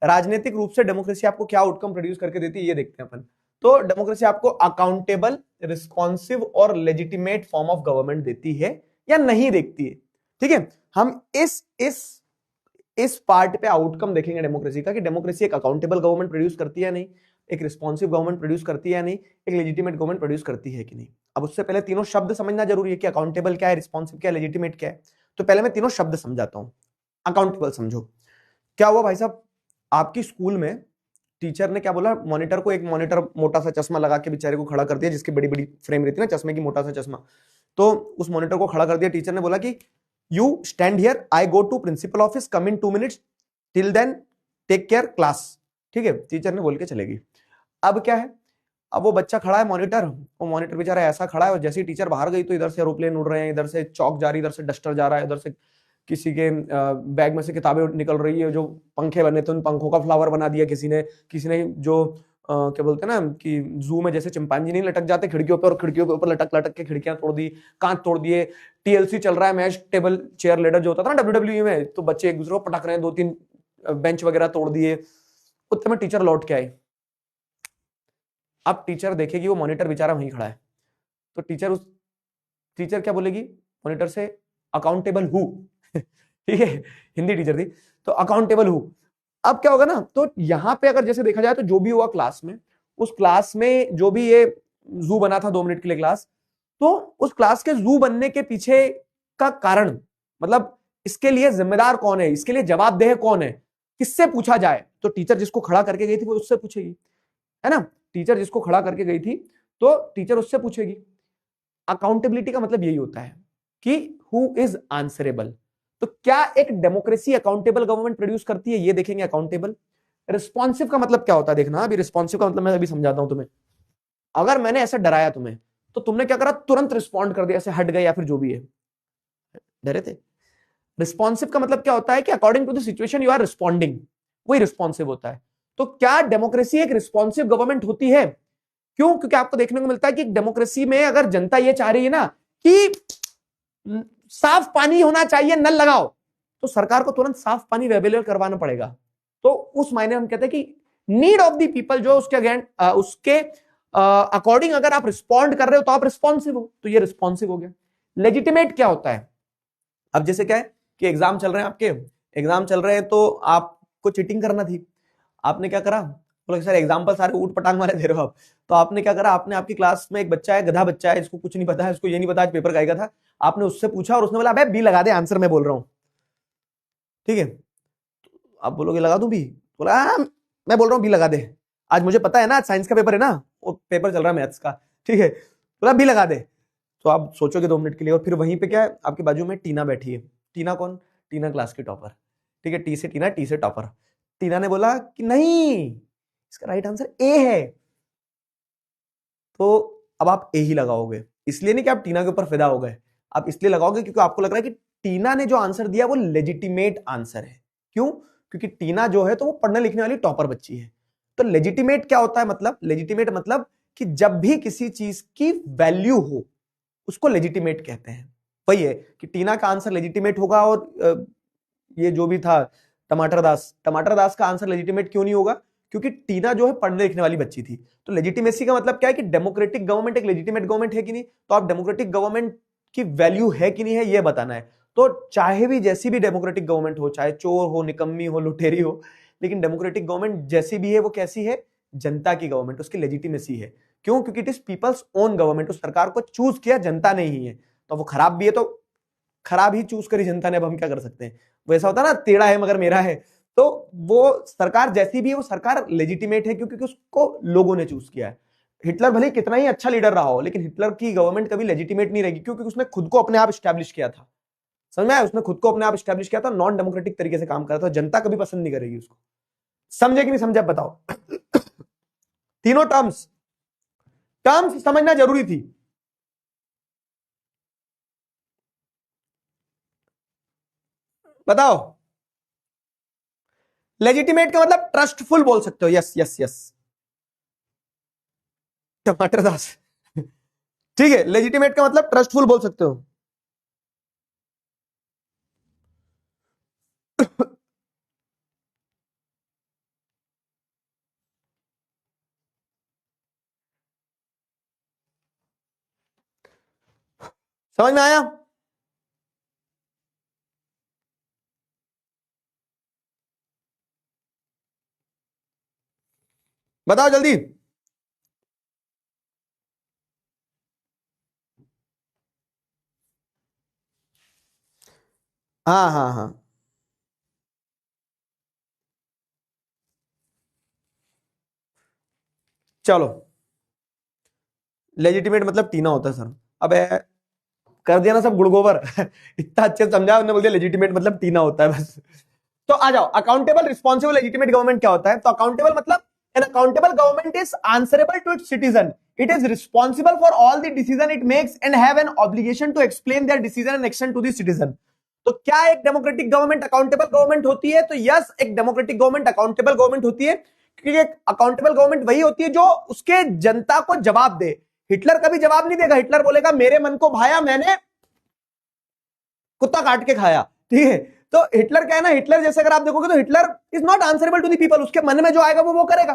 राजनीतिक रूप से डेमोक्रेसी आपको क्या आउटकम प्रोड्यूस करके देती है, ये देखते हैं अपन। तो डेमोक्रेसी आपको अकाउंटेबल, रिस्पॉन्सिव और लेजिटिमेट फॉर्म ऑफ गवर्नमेंट देती है या नहीं देखती है। ठीक है, हम इस पार्ट पे आउटकम देखेंगे डेमोक्रेसी का, कि डेमोक्रेसी एक अकाउंटेबल गवर्नमेंट प्रोड्यूस करती है या नहीं, एक रिस्पॉन्सिव गवर्नमेंट प्रोड्यूस करती है या नहीं, एक लेजिटिमेट गवर्नमेंट प्रोड्यूस करती है कि नहीं। अब उससे पहले तीनों शब्द समझना जरूरी है कि अकाउंटेबल क्या है, रिस्पॉन्सिव क्या है, लेजिटिमेट क्या है। तो पहले मैं तीनों शब्द समझाता हूं। अकाउंटेबल समझो। क्या हुआ भाई साहब, आपकी स्कूल में टीचर ने क्या बोला, मॉनिटर को, एक मॉनिटर मोटा सा चश्मा लगा के बेचारे को खड़ा कर दिया, जिसकी बड़ी बड़ी फ्रेम रहती है ना चश्मे की, मोटा सा चश्मा, तो उस मॉनिटर को खड़ा कर दिया। टीचर ने बोला कि you stand here, I go to principal office, come in 2 minutes, till then take care class. ठीक है, टीचर ने बोल के चलेगी। अब क्या है, अब वो बच्चा खड़ा है, मॉनिटर, वो मॉनिटर बेचारा ऐसा खड़ा है, और जैसे ही टीचर बाहर गई तो इधर से एरोप्लेन उड़ रहे हैं, इधर से चौक जा रही, इधर से डस्टर जा रहा है, इधर से किसी के बैग में से किताबें निकल रही है, जो पंखे बने थे उन पंखों का फ्लावर बना दिया किसी ने जो क्या बोलते हैं ना कि जू में जैसे चिंपांजी नहीं लटक जाते खिड़कियों पे, और खिड़कियों के ऊपर लटक लटक के खिड़कियां तोड़ दी, कांच तोड़ दिए। टीएलसी चल रहा है, मैच टेबल चेयर लेडर जो होता था ना डब्ल्यूडब्ल्यूई में, तो बच्चे एक दूसरे को पटक रहे हैं, 2-3 बेंच वगैरह तोड़ दिए। उतने में टीचर लौट के आई। अब टीचर देखेगी वो मॉनिटर बेचारा वहीं खड़ा है, तो टीचर क्या बोलेगी मॉनिटर से, अकाउंटेबल हु। ठीक है, हिंदी टीचर थी, तो अकाउंटेबल हु। अब क्या होगा ना, तो यहां पे अगर जैसे देखा जाए तो जो भी हुआ क्लास में, उस क्लास में जो भी ये जू बना था 2 मिनट के लिए क्लास, तो उस क्लास के जू बनने के पीछे का कारण, मतलब इसके लिए जिम्मेदार कौन है, इसके लिए जवाबदेह कौन है, किससे पूछा जाए, तो टीचर जिसको खड़ा करके गई थी वो उससे पूछेगी, है ना। टीचर जिसको खड़ा करके गई थी तो टीचर उससे पूछेगी। अकाउंटेबिलिटी का मतलब यही होता है कि हु इज आंसरेबल। तो क्या एक डेमोक्रेसी अकाउंटेबल गवर्नमेंट प्रोड्यूस करती है, ये देखेंगे। अकाउंटेबल। रिस्पॉन्सिव का मतलब क्या होता है, देखना अभी। रिस्पॉन्सिव का मतलब मैं अभी समझाता हूं तुम्हें। अगर मैंने ऐसे डराया तुम्हें, तो तुमने क्या करा, तुरंत रिस्पॉन्ड कर दिया, ऐसे हट गए या फिर जो भी है, डरे थे। रिस्पॉन्सिव का मतलब क्या होता है कि according to the situation you are responding, वही रिस्पॉन्सिव होता है। तो क्या डेमोक्रेसी एक रिस्पॉन्सिव गवर्नमेंट होती है? क्यों? क्योंकि आपको देखने को मिलता है कि डेमोक्रेसी में अगर जनता ये चाह रही है ना कि साफ पानी होना चाहिए, नल लगाओ, तो सरकार को तुरंत साफ पानी अवेलेबल करवाना पड़ेगा। तो उस मायने हम कहते हैं कि नीड ऑफ द पीपल जो उसके अकॉर्डिंग अगर आप रिस्पॉन्ड कर रहे हो तो आप रिस्पॉन्सिव हो, तो ये रिस्पॉन्सिव हो गया। लेजिटिमेट क्या होता है? अब जैसे क्या है कि एग्जाम चल रहे हैं, आपके एग्जाम चल रहे हैं, तो आपको चीटिंग करना थी, आपने क्या करा, बोला सर एग्जाम्पल सारे ऊट पटांग वाले दे रहे हो आप, तो आपने क्या करा, आपने आपकी क्लास में एक बच्चा है, गधा बच्चा है, इसको कुछ नहीं पता है, इसको ये नहीं पता आज पेपर गाएगा था, आपने उससे पूछा और उसने बोला अबे बी लगा दे, आंसर मैं बोल रहा हूं। ठीक है, आप बोलोगे लगा दूं बी, बोला मैं बोल रहा हूं बी लगा दे, आज मुझे पता है ना, आज साइंस का पेपर है ना, वो पेपर चल रहा है मैथ्स का, ठीक है, बोला बी लगा दे। तो आप सोचोगे 2 मिनट के लिए, और फिर वहीं पे क्या है, आपके बाजू में टीना बैठी है। टीना कौन? टीना क्लास की टॉपर। ठीक है, टी से टीना, टी से टॉपर। टीना ने बोला कि नहीं, इसका राइट आंसर ए है। तो अब आप ए ही लगाओगे, इसलिए नहीं कि आप टीना के ऊपर फिदा हो गए, आप इसलिए लगाओगे क्योंकि आपको लग रहा है कि टीना ने जो आंसर दिया वो लेजिटिमेट आंसर है। क्यों? क्योंकि टीना जो है तो वो पढ़ने लिखने वाली टॉपर बच्ची है। तो लेजिटिमेट क्या होता है, मतलब लेजिटिमेट मतलब कि जब भी किसी चीज की वैल्यू हो उसको लेजिटिमेट कहते हैं। वही है कि टीना का आंसर लेजिटिमेट होगा, और ये जो भी था टमाटर दास का आंसर लेजिटिमेट क्यों नहीं होगा? क्योंकि टीना जो है पढ़ने लिखने वाली बच्ची थी। तो लेजिटिमेसी का मतलब क्या है कि डेमोक्रेटिक गवर्नमेंट एक लेजिटिमेट गवर्नमेंट है कि नहीं, तो आप डेमोक्रेटिक गवर्नमेंट की वैल्यू है कि नहीं है यह बताना है। तो चाहे भी जैसी भी डेमोक्रेटिक गवर्नमेंट हो, चाहे चोर हो, निकम्मी हो, लुटेरी हो, लेकिन डेमोक्रेटिक गवर्नमेंट जैसी भी है वो कैसी है? जनता की गवर्नमेंट, उसकी लेजिटिमेसी है। क्यों? क्योंकि it is people's own government, उस सरकार को चूज किया जनता ने ही है। तो वो खराब भी है तो खराब ही चूज करी जनता ने, अब हम क्या कर सकते हैं। वो ऐसा होता है ना, टेढ़ा है मगर मेरा है, तो वो सरकार जैसी भी है वो सरकार लेजिटिमेट है क्योंकि उसको लोगों ने चूज किया है। हिटलर भले कितना ही अच्छा लीडर रहा हो, लेकिन हिटलर की गवर्नमेंट कभी लेजिटिमेट नहीं रहेगी, क्योंकि उसने खुद को अपने आप स्टैब्लिश किया था। समझ में आया? उसने खुद को अपने आप स्टैब्लिश किया था, नॉन डेमोक्रेटिक तरीके से काम कर रहा था, जनता कभी पसंद नहीं करेगी उसको। समझे कि नहीं समझे बताओ? तीनों टर्म्स समझना जरूरी थी। बताओ। लेजिटिमेट का मतलब ट्रस्टफुल बोल सकते हो, यस यस यस, टमाटर दास। ठीक है, लेजिटिमेट का मतलब ट्रस्टफुल बोल सकते हो। समझ में आया? बताओ जल्दी। हाँ हाँ हाँ, चलो, लेजिटिमेट मतलब टीना होता है सर। अब कर दिया ना सब गुड़ गोबर इतना अच्छे से समझा, उन्होंने बोल दिया लेजिटिमेट मतलब टीना होता है बस। तो आ जाओ, अकाउंटेबल, रिस्पॉन्सिबल, लेजिटिमेट गवर्नमेंट क्या होता है? तो अकाउंटेबल मतलब an accountable government is answerable to its citizen. It is responsible for all the decision it makes and have an obligation to explain their decision and action to the citizen. तो क्या एक democratic government accountable government होती है? तो yes, एक democratic government accountable government होती है, क्योंकि एक अकाउंटेबल गवर्नमेंट वही होती है जो उसके जनता को जवाब दे। हिटलर कभी जवाब नहीं देगा, हिटलर बोलेगा मेरे मन को भाया, मैंने कुत्ता काट के खाया, ठीक है। तो हिटलर क्या है ना, हिटलर जैसे अगर आप देखोगे तो Hitler is not answerable to the people, उसके मन में जो आएगा वो करेगा,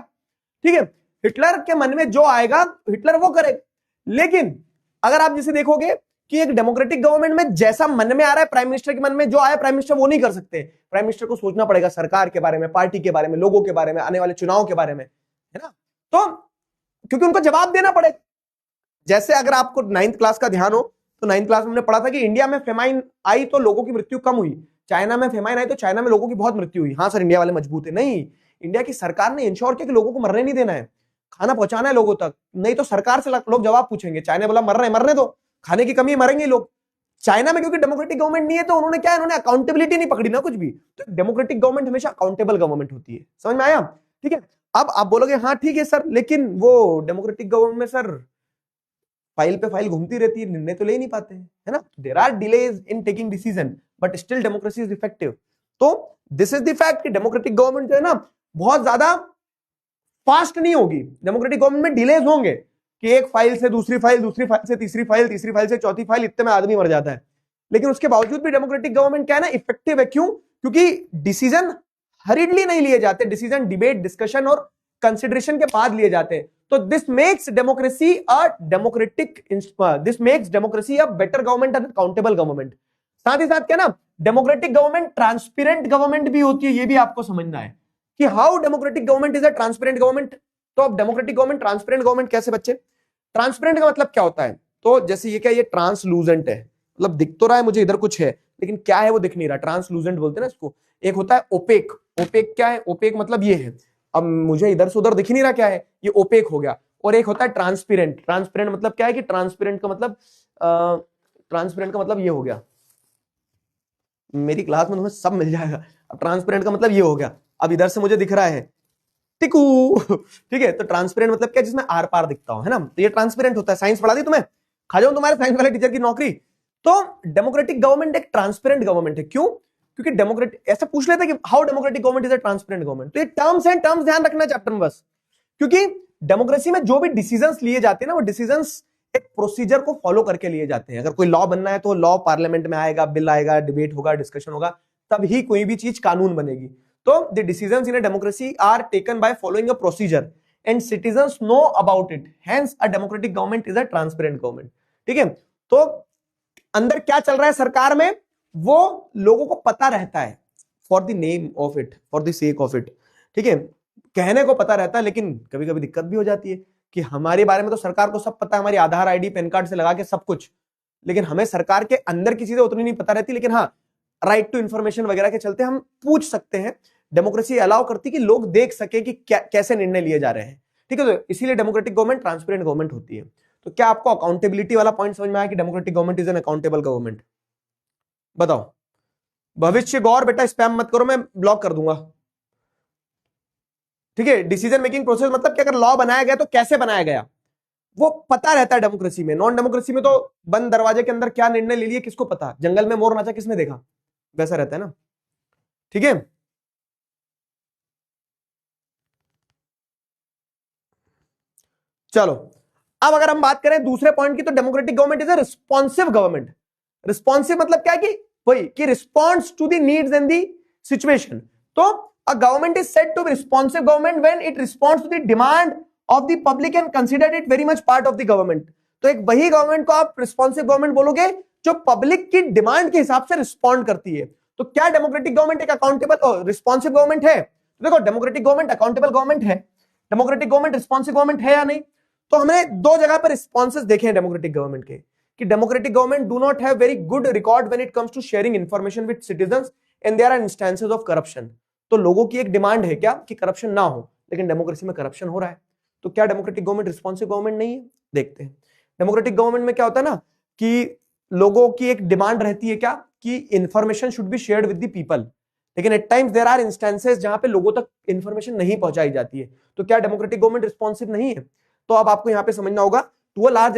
ठीक है। हिटलर के मन में जो आएगा हिटलर वो करेगा। लेकिन अगर आप जैसे देखोगे कि एक डेमोक्रेटिक गवर्नमेंट में जैसा मन में आ रहा है, प्राइम मिनिस्टर के मन में जो आया प्राइम मिनिस्टर वो नहीं कर सकते। प्राइम मिनिस्टर को सोचना पड़ेगा सरकार के बारे में, पार्टी के बारे में, लोगों के बारे में, आने वाले चुनाव के बारे में, है ना। तो क्योंकि उनको जवाब देना पड़ेगा। जैसे अगर आपको 9th क्लास का ध्यान हो तो 9th क्लास में हमने पढ़ा था कि इंडिया में फेमाइन आई तो लोगों की मृत्यु कम हुई, चाइना में फेमाइन आई तो चाइना में लोगों की बहुत मृत्यु हुई। हाँ सर, इंडिया वाले मजबूत है। नहीं, इंडिया की सरकार ने इंश्योर किया कि लोगों को मरने नहीं देना है, खाना पहुंचाना है लोगों तक, नहीं तो सरकार से लोग जवाब पूछेंगे। चाइना बोला मर रहे मरने दो, खाने की कमी मरेंगे लोग। चाइना में क्योंकि डेमोक्रेटिक गवर्नमेंट नहीं है तो उन्होंने क्या, इन्होंने अकाउंटेबिलिटी नहीं पकड़ी ना कुछ भी। तो डेमोक्रेटिक गवर्नमेंट हमेशा अकाउंटेबल गवर्नमेंट होती है। समझ में आया? ठीक है। अब आप बोलोगे हाँ ठीक है सर, लेकिन वो डेमोक्रेटिक गवर्नमेंट में सर फाइल पे फाइल घूमती रहती है, निर्णय तो ले नहीं पाते हैं, है ना। There are delays in taking decision but still democracy is effective. तो दिस इज द फैक्ट कि डेमोक्रेटिक गवर्नमेंट जो है ना बहुत ज्यादा फास्ट नहीं होगी। डेमोक्रेटिक गवर्नमेंट में डिलेज होंगे कि एक फाइल से दूसरी फाइल, दूसरी फाइल से तीसरी फाइल, तीसरी फाइल से चौथी फाइल, इतने में आदमी मर जाता है। लेकिन उसके बावजूद भी डेमोक्रेटिक गवर्नमेंट क्या है ना, इफेक्टिव है। क्यों? क्योंकि डिसीजन हरीडली नहीं लिए जाते, डिसीजन डिबेट, डिस्कशन और कंसिडरेशन के बाद लिए जाते हैं। तो this makes democracy a democratic, this makes democracy a better government and accountable government. साथ ही साथ क्या ना, डेमोक्रेटिक गवर्नमेंट ट्रांसपेरेंट गवर्नमेंट भी होती है। ये भी आपको समझना है कि how democratic government is a transparent government. तो अब डेमोक्रेटिक गवर्नमेंट ट्रांसपेरेंट गवर्नमेंट कैसे बच्चे? ट्रांसपेरेंट का मतलब क्या होता है? तो जैसे ये क्या, ये ट्रांसलूजेंट है, मतलब दिख तो रहा है मुझे इधर कुछ है लेकिन क्या है वो दिख नहीं रहा, ट्रांसलूजेंट बोलते हैं ना इसको। एक होता है ओपेक। ओपेक क्या है? ओपेक मतलब ये है, अब मुझे इधर से उधर दिख नहीं रहा क्या है, ये ओपेक हो गया। और एक होता है ट्रांसपेरेंट। ट्रांसपेरेंट मतलब क्या है कि ट्रांसपेरेंट का मतलब ये हो गया, मेरी क्लास में तुम्हें सब मिल जाएगा। अब ट्रांसपेरेंट का मतलब ये हो गया, अब इधर से मुझे दिख रहा है टिकू, ठीक है। तो ट्रांसपेरेंट मतलब क्या, जिसमें आर पार दिखता हो, है ना। तो ये ट्रांसपेरेंट होता है। साइंस पढ़ा दी तुम्हें, खा जाऊं तुम्हारे साइंस वाले टीचर की नौकरी। तो डेमोक्रेटिक गवर्नमेंट एक ट्रांसपेरेंट गवर्नमेंट है। क्यों? क्योंकि डेमोक्रेटिक, ऐसा पूछ लेते हैं कि how democratic government is a transparent government. तो ये टर्म्स हैं, टर्म्स ध्यान रखना चैप्टर में बस। क्योंकि डेमोक्रेसी में जो भी डिसीजंस लिए जाते हैं ना, वो डिसीजंस एक प्रोसीजर को फॉलो करके लिए जाते हैं। अगर कोई लॉ बनना है तो लॉ पार्लियामेंट में आएगा, बिल आएगा, डिबेट होगा, डिस्कशन होगा, तब ही कोई भी चीज कानून बनेगी। तो the decisions in a democracy are taken by following a procedure and citizens know about it, hence a democratic government is a transparent government. ठीक है। तो अंदर क्या चल रहा है सरकार में वो लोगों को पता रहता है, for the name of it, for the sake of it. ठीक है, कहने को पता रहता है, लेकिन कभी कभी दिक्कत भी हो जाती है कि हमारे बारे में तो सरकार को सब पता है, हमारी आधार आईडी पैन कार्ड से लगा के सब कुछ, लेकिन हमें सरकार के अंदर की चीजें उतनी नहीं पता रहती। लेकिन हाँ, राइट टू इंफॉर्मेशन वगैरह के चलते हम पूछ सकते हैं। डेमोक्रेसी अलाउ करती कि लोग देख सके कि कैसे निर्णय लिए जा रहे हैं। ठीक है, तो इसीलिए डेमोक्रेटिक गवर्नमेंट ट्रांसपेरेंट गवर्नमेंट होती है। तो क्या आपको अकाउंटेबिलिटी वाला पॉइंट समझ में आया कि democratic government is an accountable government? बताओ। भविष्य गौर बेटा, स्पैम मत करो, मैं ब्लॉक कर दूंगा। ठीक है, डिसीजन मेकिंग प्रोसेस मतलब कि अगर लॉ बनाया गया तो कैसे बनाया गया वो पता रहता है डेमोक्रेसी में। नॉन डेमोक्रेसी में तो बंद दरवाजे के अंदर क्या निर्णय ले लिए किसको पता, जंगल में मोर नाचा किसने देखा, वैसा रहता है ना। ठीक है, चलो अब अगर हम बात करें दूसरे पॉइंट की, तो democratic government is a responsive government. Responsive मतलब क्या है कि वही कि response to the needs and the situation. तो a government is said to be responsive government when it responds to the demand of the public and considered it very much part of the government. तो एक वही government को आप responsive government बोलोगे जो public की demand के हिसाब से रिस्पॉन्ड करती है। तो क्या डेमोक्रेटिक गवर्नमेंट एक अकाउंटेबल रिस्पॉन्सिव गवर्नमेंट है? तो देखो, डेमोक्रेटिक गवर्नमेंट अकाउंटेबल गवर्नमेंट है, डेमोक्रेटिक गवर्नमेंट रिस्पॉन्सिव गवर्नमेंट है या नहीं? तो हमने दो जगह पर रिस्पॉन्सेस देखे हैं डेमोक्रेटिक गवर्नमेंट के, कि democratic government do not have very good record when it comes to sharing information with citizens and there are instances of corruption. तो लोगों की एक डिमांड है क्या कि करप्शन ना हो, लेकिन डेमोक्रेसी में करप्शन हो रहा है। तो क्या डेमोक्रेटिक गवर्नमेंट रिस्पॉन्सिव गवर्नमेंट नहीं है? देखते हैं। डेमोक्रेटिक गवर्नमेंट में क्या होता है ना कि लोगों की एक डिमांड रहती है क्या कि information should be shared with the people, लेकिन at times there are instances जहां पे लोगों तक इंफॉर्मेशन नहीं पहुंचाई जाती है। तो क्या डेमोक्रेटिक गवर्नमेंट रिस्पॉन्सिव नहीं है? तो अब आपको यहां पे समझना होगा टू अ लार्ज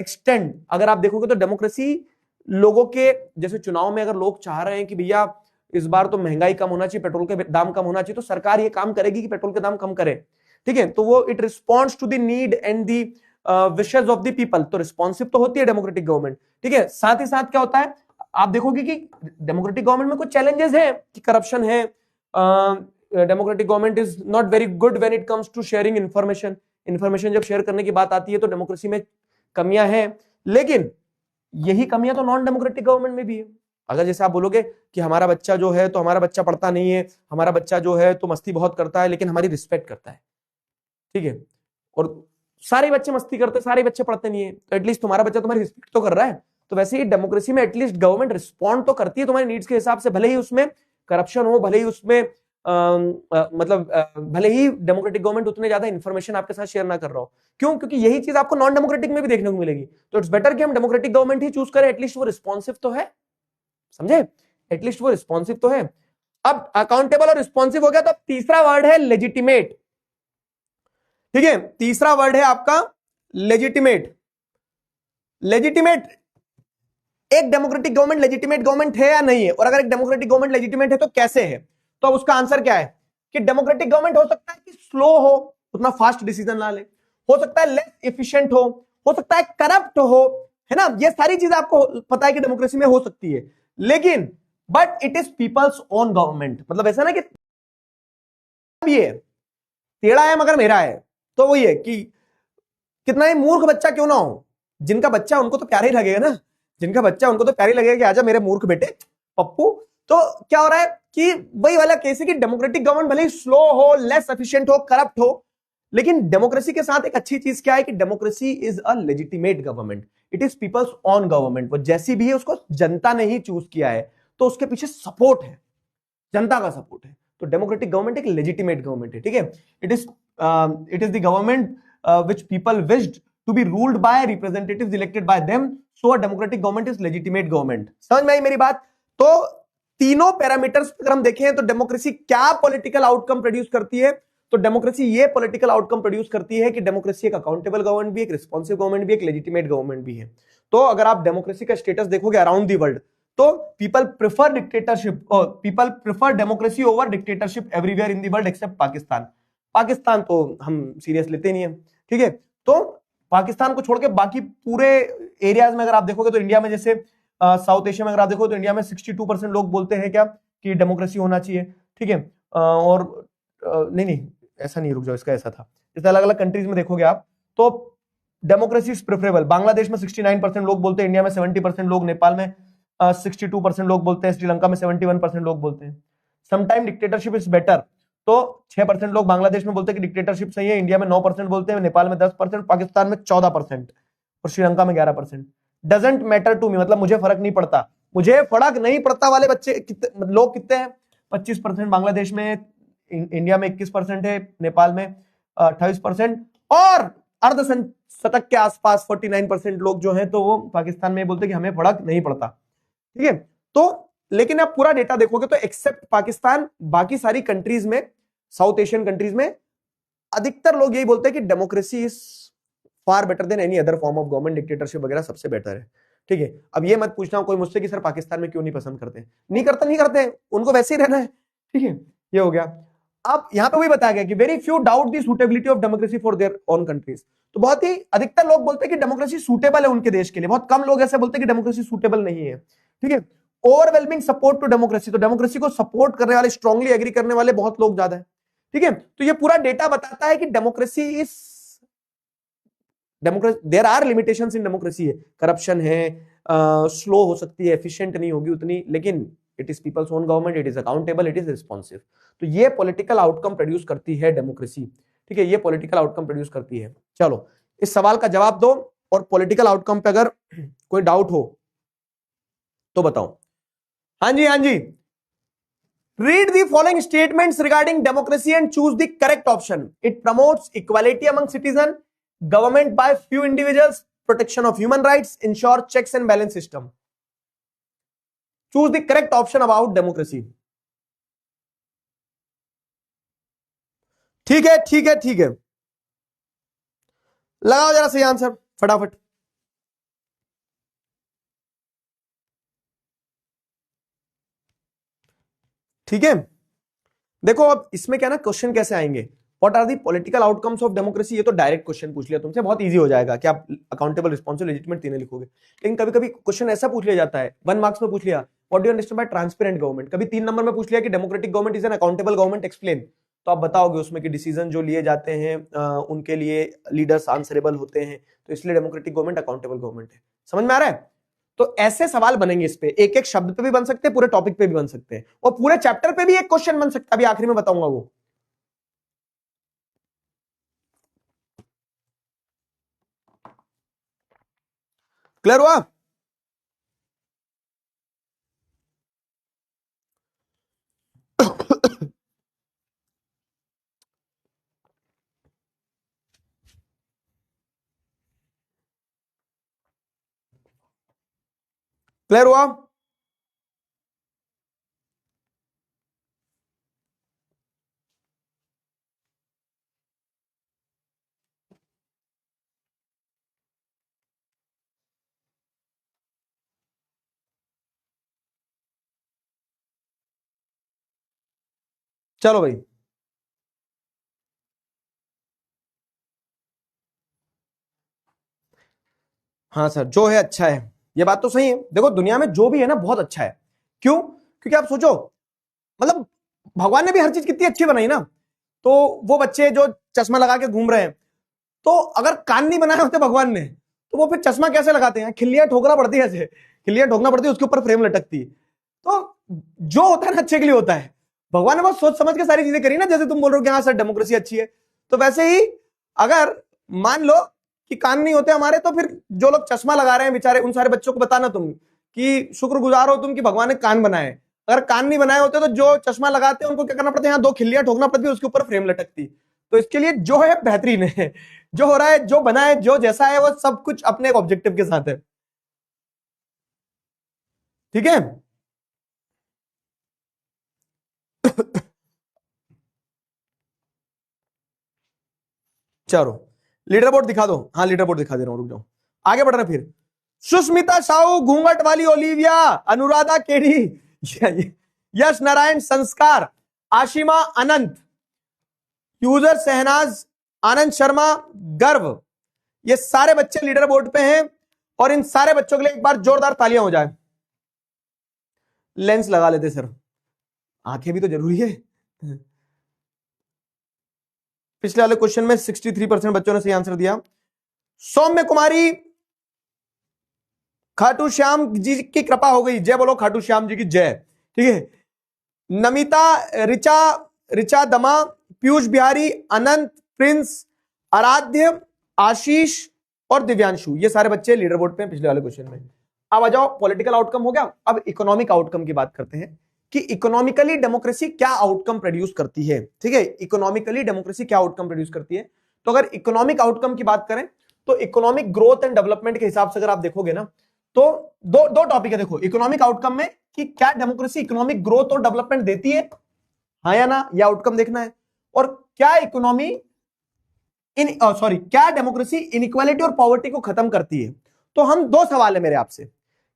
एक्सटेंड अगर आप देखोगे तो डेमोक्रेसी लोगों के, जैसे चुनाव में अगर लोग चाह रहे हैं कि भैया इस बार तो महंगाई कम होना चाहिए, पेट्रोल के दाम कम होना चाहिए, तो सरकार ये काम करेगी कि पेट्रोल के दाम कम करे, ठीक है? तो वो it responds to the need and the wishes of the people, तो रिस्पॉन्सिव तो होती है डेमोक्रेटिक गवर्नमेंट, ठीक है? साथ ही साथ क्या होता है, आप देखोगे कि डेमोक्रेटिक गवर्नमेंट में कुछ चैलेंजेस है कि करप्शन है, democratic government is not very good when it comes to sharing information जब शेयर करने की बात आती है तो डेमोक्रेसी में कमियां हैं, लेकिन यही कमियां तो नॉन डेमोक्रेटिक गवर्नमेंट में भी है। अगर जैसे आप बोलोगे कि हमारा बच्चा जो है तो हमारा बच्चा पढ़ता नहीं है, हमारा बच्चा जो है तो मस्ती बहुत करता है लेकिन हमारी रिस्पेक्ट करता है, ठीक है, और सारे बच्चे मस्ती करते, सारे बच्चे पढ़ते नहीं है, तो एटलीस्ट तुम्हारा बच्चा तुम्हारी रिस्पेक्ट तो कर रहा है। तो वैसे ही डेमोक्रेसी में एटलीस्ट गवर्नमेंट रिस्पॉन्ड तो करती है तुम्हारी नीड्स के हिसाब से, भले ही उसमें करप्शन हो, भले ही उसमें भले ही डेमोक्रेटिक गवर्नमेंट उतने ज्यादा इंफॉर्मेशन आपके साथ शेयर ना कर रहा हो। क्यों? क्योंकि यही चीज आपको नॉन डेमोक्रेटिक में भी देखने को मिलेगी। तो इट्स बेटर कि हम डेमोक्रेटिक गवर्नमेंट ही चूज करें, एटलीस्ट वो रिस्पॉन्सिव तो है, समझे? एटलीस्ट वो रिस्पॉन्सिव तो है। अब अकाउंटेबल और रिस्पॉन्सिव हो गया, तो अब तीसरा वर्ड है लेजिटिमेट, ठीक है? तीसरा वर्ड है आपका लेजिटिमेट। लेजिटिमेट, एक डेमोक्रेटिक गवर्नमेंट लेजिटिमेट गवर्नमेंट है या नहीं है? और अगर एक डेमोक्रेटिक गवर्नमेंट लेजिटिमेट है तो कैसे है? तो अब उसका आंसर क्या है कि डेमोक्रेटिक गवर्नमेंट हो सकता है कि स्लो हो, उतना फास्ट डिसीजन ना ले, हो सकता है लेस एफिशिएंट हो सकता है करप्ट हो, है ना? ये सारी चीजें आपको पता है कि डेमोक्रेसी में हो सकती है, लेकिन but it is people's own government. मतलब ऐसा ना कि ये तेरा है मगर मेरा है, तो वही है कि कितना ही मूर्ख बच्चा क्यों ना हो, जिनका बच्चा उनको तो प्यारे ही लगेगा ना, जिनका बच्चा उनको तो प्यारे लगेगा कि आजा मेरे मूर्ख बेटे पप्पू। तो क्या हो रहा है कि वही वाला केस है कि डेमोक्रेटिक गवर्नमेंट भले ही स्लो हो, लेस एफिशिएंट हो, करप्ट हो, लेकिन डेमोक्रेसी के साथ एक अच्छी चीज क्या है कि democracy is a legitimate government, it is people's own government. वो जैसी भी है उसको जनता ने ही चूज किया है, तो उसके पीछे सपोर्ट है, जनता का सपोर्ट है। तो डेमोक्रेटिक गवर्नमेंट एक लेजिटिमेट गवर्नमेंट है, ठीक है? It is the government which people wished to be ruled by representatives elected by them, so a democratic government is legitimate government। समझ में आई मेरी बात? तो तीनों पैरामीटर्स अगर हम देखें तो डेमोक्रेसी क्या पॉलिटिकल आउटकम प्रोड्यूस करती है, तो डेमोक्रेसी ये पॉलिटिकल आउटकम प्रोड्यूस करती है कि डेमोक्रेसी एक अकाउंटेबल गवर्नमेंट भी, एक रिस्पॉन्सिव गवर्नमेंट भी, एक लेजिटिमेट गवर्नमेंट भी है। तो अगर आप डेमोक्रेसी का स्टेटस देखोगे अराउंड द वर्ल्ड, तो people prefer dictatorship, people prefer democracy over dictatorship everywhere in the world accept Pakistan. Pakistan तो हम सीरियस लेते नहीं है, ठीक है? तो पाकिस्तान को छोड़ के बाकी पूरे एरियाज में अगर आप देखोगे तो इंडिया में, जैसे साउथ एशिया में अगर आप देखो तो इंडिया में 62% लोग बोलते हैं क्या कि डेमोक्रेसी होना चाहिए, ठीक है? और नहीं ऐसा नहीं, रुक जाओ, इसका ऐसा था। जैसे अलग अलग कंट्रीज में देखोगे आप तो डेमोक्रेसी इज प्रेफरेबल। बांग्लादेश में 69% लोग बोलते हैं, इंडिया में 70% लोग, नेपाल में 62% लोग बोलते हैं, श्रीलंका में 71% लोग बोलते हैं। समटाइम डिक्टेटरशिप इज बेटर, तो 6% लोग बांग्लादेश में बोलते हैं कि डिक्टेटरशिप सही है, इंडिया में 9% बोलते हैं, नेपाल में 10%, पाकिस्तान में 14% और श्रीलंका में 11%। डजंट मैटर टू मी, मतलब मुझे फर्क नहीं पड़ता, मुझे फर्क नहीं पड़ता वाले बच्चे लोग कितने हैं? 25% बांग्लादेश में, इंडिया में 21% है, नेपाल में 28% और अर्धशतक के आसपास 49% लोग जो हैं तो वो पाकिस्तान में बोलते हैं कि हमें फर्क नहीं पड़ता, ठीक है? तो लेकिन आप पूरा डेटा देखोगे तो एक्सेप्ट पाकिस्तान, बाकी सारी कंट्रीज में, साउथ एशियन कंट्रीज में अधिकतर लोग यही बोलते हैं कि democracy is far better than any other form of government, dictatorship वगैरह सबसे बेटर है, ठीक है? अब ये मत पूछना कोई मुझसे कि सर पाकिस्तान में क्यों नहीं पसंद करते, नहीं करते, उनको वैसे ही रहना है, ठीक है? ये हो गया। अब यहां पे वही बताया गया कि very few doubt the suitability of democracy for their own countries. तो बहुत ही अधिकतर लोग बोलते हैं कि डेमोक्रेसी सूटेबल है उनके देश के लिए, बहुत कम लोग ऐसे बोलते हैं कि डेमोक्रेसी सूटेबल नहीं है, ठीक है? ओवरवेलमिंग सपोर्ट टू डेमोक्रेसी, तो डेमोक्रेसी को सपोर्ट करने वाले, स्ट्रांगली एग्री करने वाले बहुत लोग ज्यादा है, ठीक है? तो ये पूरा डेटा बताता है कि democracy is there are limitations in democracy है, करप्शन है, स्लो हो सकती है, एफिशिएंट नहीं होगी उतनी, लेकिन it is people's own government, it is accountable, it is responsive. तो ये पॉलिटिकल आउटकम प्रोड्यूस करती है डेमोक्रेसी, ठीक है? ये पॉलिटिकल आउटकम प्रोड्यूस करती है। चलो इस सवाल का जवाब दो, और पॉलिटिकल आउटकम पे अगर कोई डाउट हो तो बताओ। हाँ जी, Read the following statements regarding democracy and choose the correct option. It promotes equality among citizens, government by few individuals, protection of human rights, ensure checks and balance system. Choose the correct option about democracy. ठीक है, ठीक है, ठीक है, लगाओ जरा सही answer फटाफट। ठीक है, देखो अब इसमें क्या ना, क्वेश्चन कैसे आएंगे, what are the political outcomes of democracy, ये तो डायरेक्ट क्वेश्चन पूछ लिया तुमसे, बहुत इजी हो जाएगा कि आप अकाउंटेबल, रिस्पॉन्सिबल, लेजिटिमेट तीनों लिखोगे। लेकिन कभी कभी क्वेश्चन ऐसा पूछ लिया जाता है, 1 मार्क्स में पूछ लिया, what do you understand by transparent government, कभी 3 नंबर में पूछ लिया कि democratic government is an accountable government, explain. तो आप बताओगे उसमें कि डिसीजन जो लिए जाते हैं उनके लिए लीडर्स आंसरेबल होते हैं, तो इसलिए डेमोक्रेटिक गवर्नमेंट अकाउंटेबल गवर्नमेंट है। समझ में आ रहा है? तो ऐसे सवाल बनेंगे इस पे, एक एक शब्द पे भी बन सकते हैं, पूरे टॉपिक पे भी बन सकते हैं, और पूरे चैप्टर पे भी एक क्वेश्चन बन सकता है, अभी आखिरी में बताऊंगा वो। क्लियर हुआ? क्लियर हुआ? चलो भाई, हाँ सर, जो है अच्छा है, ये बात तो सही है। देखो दुनिया में जो भी है ना बहुत अच्छा है, क्यों? क्योंकि आप सोचो, मतलब भगवान ने भी हर चीज कितनी अच्छी बनाई ना। तो वो बच्चे जो चश्मा लगा के घूम रहे हैं, तो अगर कान नहीं बनाए होते भगवान ने, तो वो फिर चश्मा कैसे लगाते हैं? खिल्लियां ठोकना पड़ती है, ऐसे खिल्लियां ठोकना पड़ती है, उसके ऊपर फ्रेम लटकती है। तो जो होता है ना अच्छे के लिए होता है। भगवान ने बहुत सोच समझ के सारी चीजें करी ना, जैसे तुम बोल रहे हो कि हाँ सर डेमोक्रेसी अच्छी है, तो वैसे ही अगर मान लो कि कान नहीं होते हमारे, तो फिर जो लोग चश्मा लगा रहे हैं बेचारे, उन सारे बच्चों को बताना तुम कि शुक्रगुजार हो तुम कि भगवान ने कान बनाए। अगर कान नहीं बनाए होते तो जो चश्मा लगाते हैं उनको क्या करना पड़ता है? यहाँ 2 खिल्लियां ठोकना पड़ती है, उसके ऊपर फ्रेम लटकती। तो इसके लिए जो है बेहतरीन है, जो हो रहा है, जो बना है, जो जैसा है, वो सब कुछ अपने एक ऑब्जेक्टिव के साथ है। ठीक है? चलो लीडर बोर्ड दिखा दो। हाँ लीडर बोर्ड दिखा दे रहा हूं, रुक जाओ, आगे बढ़ रहे हैं फिर। सुष्मिता साहू, घूंघट वाली ओलिविया, अनुराधा केडी, यश नारायण संस्कार, आशिमा अनंत, यूजर शहनाज, आनंद शर्मा गर्व, ये सारे बच्चे लीडर बोर्ड पे हैं, और इन सारे बच्चों के लिए एक बार जोरदार तालियां हो जाए। लेंस लगा लेते सर, आंखें भी तो जरूरी है। पिछले वाले क्वेश्चन में 63% बच्चों ने सही आंसर दिया। सौम्य कुमारी, खाटू श्याम जी की कृपा हो गई, जय बोलो खाटू श्याम जी की जय। ठीक है। नमिता, रिचा दमा, पीयूष बिहारी, अनंत, प्रिंस, आराध्य, आशीष और दिव्यांशु, ये सारे बच्चे लीडर बोर्ड पे पिछले वाले क्वेश्चन में। अब आ जाओ, पॉलिटिकल आउटकम हो गया, अब इकोनॉमिक आउटकम की बात करते हैं कि इकोनॉमिकली डेमोक्रेसी क्या आउटकम प्रोड्यूस करती है। ठीक है, इकोनॉमिकली डेमोक्रेसी क्या आउटकम प्रोड्यूस करती है। तो अगर इकोनॉमिक आउटकम की बात करें तो इकोनॉमिक ग्रोथ एंड डेवलपमेंट के हिसाब से अगर आप देखोगे ना, तो दो टॉपिक है देखो इकोनॉमिक आउटकम में, कि क्या डेमोक्रेसी इकोनॉमिक ग्रोथ और डेवलपमेंट देती है, हाँ या ना, यह आउटकम देखना है। और क्या इकोनॉमी क्या डेमोक्रेसी इनइक्वालिटी और पॉवर्टी को खत्म करती है। तो हम 2 सवाल है मेरे आपसे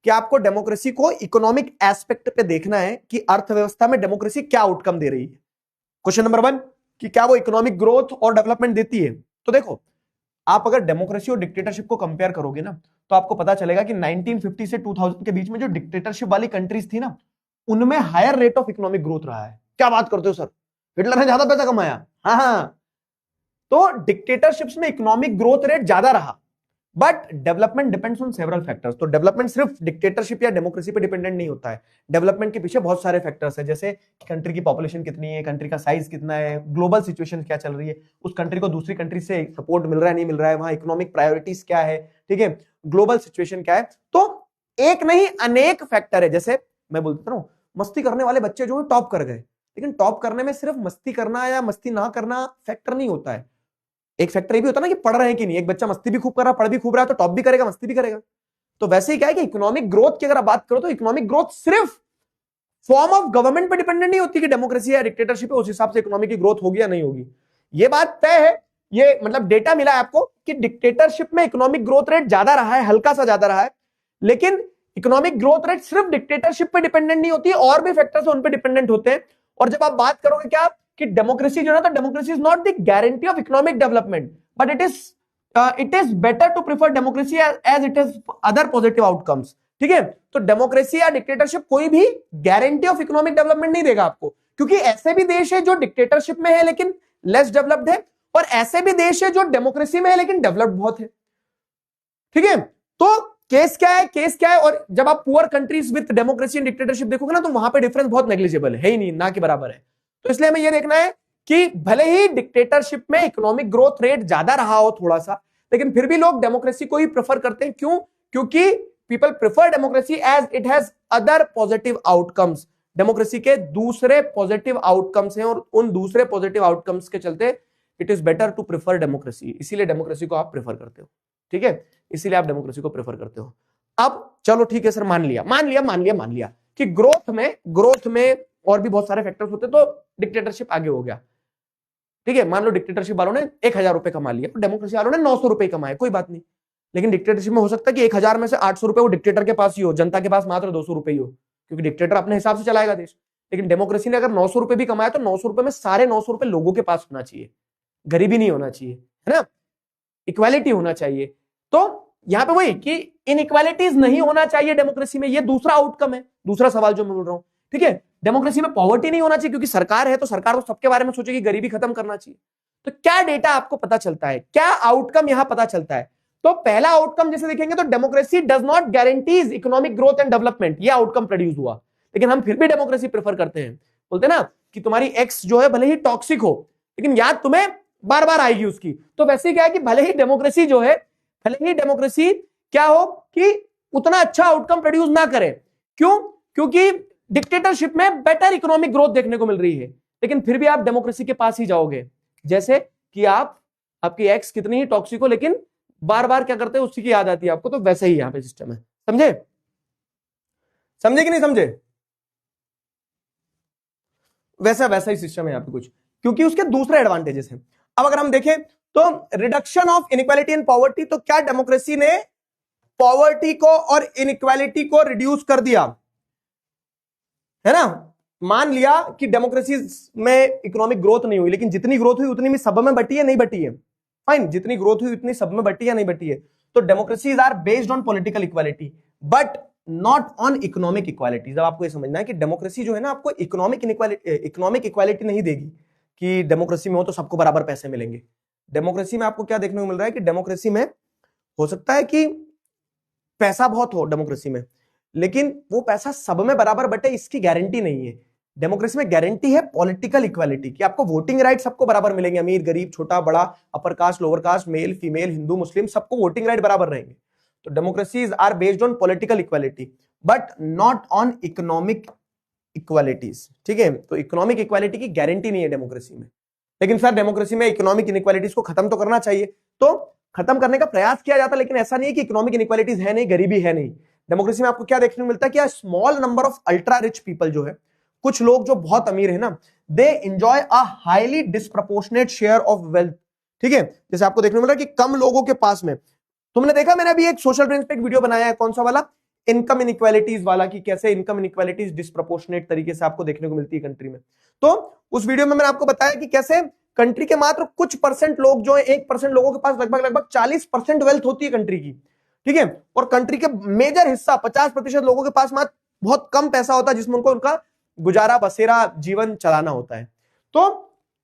कि आपको डेमोक्रेसी को इकोनॉमिक एस्पेक्ट पे देखना है कि अर्थव्यवस्था में डेमोक्रेसी क्या आउटकम दे रही है। क्वेश्चन नंबर 1 कि क्या वो इकोनॉमिक ग्रोथ और डेवलपमेंट देती है। तो देखो, आप अगर डेमोक्रेसी और डिक्टेटरशिप को कंपेयर करोगे ना, तो आपको पता चलेगा कि 1950 से 2000 के बीच में जो डिक्टेटरशिप वाली कंट्रीज थी ना, उनमें higher rate of economic growth रहा है। क्या बात करते हो सर, हिटलर ने ज्यादा पैसा कमाया? हाँ, तो डिक्टेटरशिप्स में इकोनॉमिक ग्रोथ रेट ज्यादा रहा, but development depends on several factors. तो डेवलपमेंट सिर्फ डिक्टेटरशिप या डेमोक्रेसी पे डिपेंडेंट नहीं होता है, डेवलपमेंट के पीछे बहुत सारे फैक्टर्स है, जैसे कंट्री की पॉपुलेशन कितनी है, कंट्री का साइज कितना है, ग्लोबल सिचुएशन क्या चल रही है, उस कंट्री को दूसरी कंट्री से सपोर्ट मिल रहा है नहीं मिल रहा है, वहां इकोनॉमिक प्रायोरिटीज क्या है, ठीक है, ग्लोबल सिचुएशन क्या है। तो एक नहीं अनेक फैक्टर है। जैसे मैं बोलता हूं, मस्ती करने वाले बच्चे जो है टॉप कर गए, लेकिन टॉप करने में सिर्फ मस्ती करना या मस्ती ना करना फैक्टर नहीं होता है। एक फैक्टर ये भी होता है ना कि पढ़ रहे हैं कि नहीं। एक बच्चा मस्ती भी खूब कर रहा है, पढ़ भी खूब रहा है, तो टॉप भी करेगा, मस्ती भी करेगा। तो वैसे ही क्या है कि इकोनॉमिक ग्रोथ की अगर आप बात करो तो इकोनॉमिक ग्रोथ सिर्फ फॉर्म ऑफ गवर्नमेंट पे डिपेंडेंट नहीं होती कि डेमोक्रेसी या डिक्टेटरशिप है उस हिसाब से इकोनॉमिक की ग्रोथ होगी या नहीं होगी। ये बात तय है, ये मतलब डेटा मिला है आपको कि डिक्टेटरशिप में इकोनॉमिक ग्रोथ रेट ज्यादा रहा है, हल्का सा ज्यादा रहा है, लेकिन इकोनॉमिक ग्रोथ रेट सिर्फ डिक्टेटरशिप पे डिपेंडेंट नहीं होती, और भी फैक्टर्स उन पे डिपेंडेंट होते हैं। और जब आप बात करोगे क्या कि डेमोक्रेसी जो है ना, तो democracy is not the guarantee of economic development, but it is better to prefer democracy as it is other positive outcomes. ठीक है, तो डेमोक्रेसी या डिक्टेटरशिप कोई भी गारंटी ऑफ इकोनॉमिक डेवलपमेंट नहीं देगा आपको, क्योंकि ऐसे भी देश है जो डिक्टेटरशिप में है लेकिन लेस डेवलप्ड है, और ऐसे भी देश है जो डेमोक्रेसी में है लेकिन डेवलप्ड बहुत है। ठीक है, तो केस क्या है, केस क्या है। और जब आप poor countries with democracy and dictatorship देखोगे ना, तो वहां पे डिफरेंस बहुत नेग्लिजिबल है ही नहीं, ना के बराबर है। तो इसलिए हमें यह देखना है कि भले ही डिक्टेटरशिप में इकोनॉमिक ग्रोथ रेट ज्यादा रहा हो थोड़ा सा, लेकिन फिर भी लोग डेमोक्रेसी को ही प्रेफर करते हैं। क्यों? क्योंकि people prefer democracy as it has other positive outcomes. Democracy के दूसरे पॉजिटिव आउटकम्स हैं, और उन दूसरे पॉजिटिव आउटकम्स के चलते it is better to prefer democracy, इसीलिए डेमोक्रेसी को आप प्रेफर करते हो। ठीक है, इसीलिए आप डेमोक्रेसी को प्रेफर करते हो। अब चलो ठीक है सर, मान लिया कि ग्रोथ में और भी बहुत सारे फैक्टर्स होते, तो डिक्टेटरशिप आगे हो गया। ठीक है, मान लो डिक्टेटरशिप वालों ने 1000 रुपए कमा लिया, तो डेमोक्रेसी वालों ने 900 रुपए कमाए, कोई बात नहीं। लेकिन डिक्टेटरशिप में हो सकता है कि 1000 में से 800 रुपए वो डिक्टेटर के पास ही हो, जनता के पास मात्र 200 रुपए ही हो, क्योंकि डिक्टेटर अपने हिसाब से चलाएगा देश। लेकिन डेमोक्रेसी ने अगर 900 रुपए भी कमाया, तो 900 रुपए में सारे 900 रुपए लोगों के पास होना चाहिए, गरीबी नहीं होना चाहिए, है ना, इक्वालिटी होना चाहिए। तो यहां पे वही कि इनइक्वालिटीज नहीं होना चाहिए डेमोक्रेसी में, ये दूसरा आउटकम है, दूसरा सवाल जो मैं बोल रहा हूं। ठीक है, डेमोक्रेसी में पॉवर्टी नहीं होना चाहिए, क्योंकि सरकार है तो सरकार को सबके बारे में सोचेगी, गरीबी खत्म करना चाहिए। तो क्या डेटा आपको पता चलता है, क्या आउटकम यहां पता चलता है? तो पहला आउटकम जैसे देखेंगे तो democracy does not guarantees economic growth and development, ये आउटकम प्रोड्यूस हुआ। लेकिन हम फिर भी डेमोक्रेसी प्रेफर करते हैं, बोलते हैं ना कि तुम्हारी एक्स जो है भले ही टॉक्सिक हो, लेकिन याद तुम्हें बार बार आएगी उसकी। तो वैसे क्या है कि भले ही डेमोक्रेसी जो है, भले ही डेमोक्रेसी क्या हो कि उतना अच्छा आउटकम प्रोड्यूस ना करे। क्यों? क्योंकि डिक्टेटरशिप में बेटर इकोनॉमिक ग्रोथ देखने को मिल रही है, लेकिन फिर भी आप डेमोक्रेसी के पास ही जाओगे। जैसे कि आपकी एक्स कितनी ही टॉक्सिक हो, लेकिन बार बार क्या करते हैं, उसी की याद आती है आपको। तो वैसे ही यहां पे सिस्टम है, समझे कि नहीं समझे? वैसा ही सिस्टम है यहां पे कुछ, क्योंकि उसके दूसरे एडवांटेजेस हैं। अब अगर हम देखें तो reduction of inequality and poverty, तो क्या डेमोक्रेसी ने पॉवर्टी को और इनइक्वालिटी को रिड्यूस कर दिया, है ना? मान लिया कि डेमोक्रेसी में इकोनॉमिक ग्रोथ नहीं हुई, लेकिन जितनी ग्रोथ हुई उतनी में सब में बटी है, नहीं बटी है? फाइन, जितनी ग्रोथ हुई उतनी सब में बटी है, नहीं बटी है? तो democracies are based on political equality but not on economic equality. जब आपको ये समझना है कि डेमोक्रेसी जो है ना, आपको इकोनॉमिक इक्वालिटी नहीं देगी कि डेमोक्रेसी में हो तो सबको बराबर पैसे मिलेंगे। डेमोक्रेसी में आपको क्या देखने को मिल रहा है कि डेमोक्रेसी में हो सकता है कि पैसा बहुत हो डेमोक्रेसी में, लेकिन वो पैसा सब में बराबर बटे इसकी गारंटी नहीं है। डेमोक्रेसी में गारंटी है पॉलिटिकल इक्वालिटी कि आपको वोटिंग राइट सबको बराबर मिलेंगे, अमीर गरीब छोटा बड़ा, upper caste lower caste, male female, Hindu Muslim, सबको वोटिंग राइट बराबर रहेंगे। तो democracies are based on political equality but not on economic equalities. ठीक है, तो इकोनॉमिक इक्वालिटी की गारंटी नहीं है डेमोक्रेसी में। लेकिन सर डेमोक्रेसी में इकोनॉमिक इनइक्वालिटीज को खत्म तो करना चाहिए, तो खत्म करने का प्रयास किया जाता है, लेकिन ऐसा नहीं है कि इकोनॉमिक इनइक्वालिटीज है नहीं, गरीबी है नहीं। डेमोक्रेसी में आपको क्या देखने को मिलता है कि small number of ultra rich people जो है, कुछ लोग जो बहुत अमीर है ना, they enjoy a highly disproportionate share of wealth. ठीक है, जैसे आपको देखने को मिल रहा है कि कम लोगों के पास में, तुमने देखा मैंने अभी एक सोशल ब्रेंच पे एक वीडियो बनाया है, कौन सा वाला, इनकम इनइक्वालिटीज वाला, कि कैसे इनकम इनइक्वालिटीज डिस्प्रपोर्शनेट तरीके से आपको देखने को मिलती है कंट्री में। तो उस वीडियो में मैंने आपको बताया कि कैसे कंट्री के मात्र कुछ परसेंट लोग जो है, 1% लोगों के पास लगभग 40% वेल्थ होती है कंट्री की। ठीक है, और कंट्री के मेजर हिस्सा 50% लोगों के पास मात्र बहुत कम पैसा होता है जिसमें उनको उनका गुजारा बसेरा जीवन चलाना होता है। तो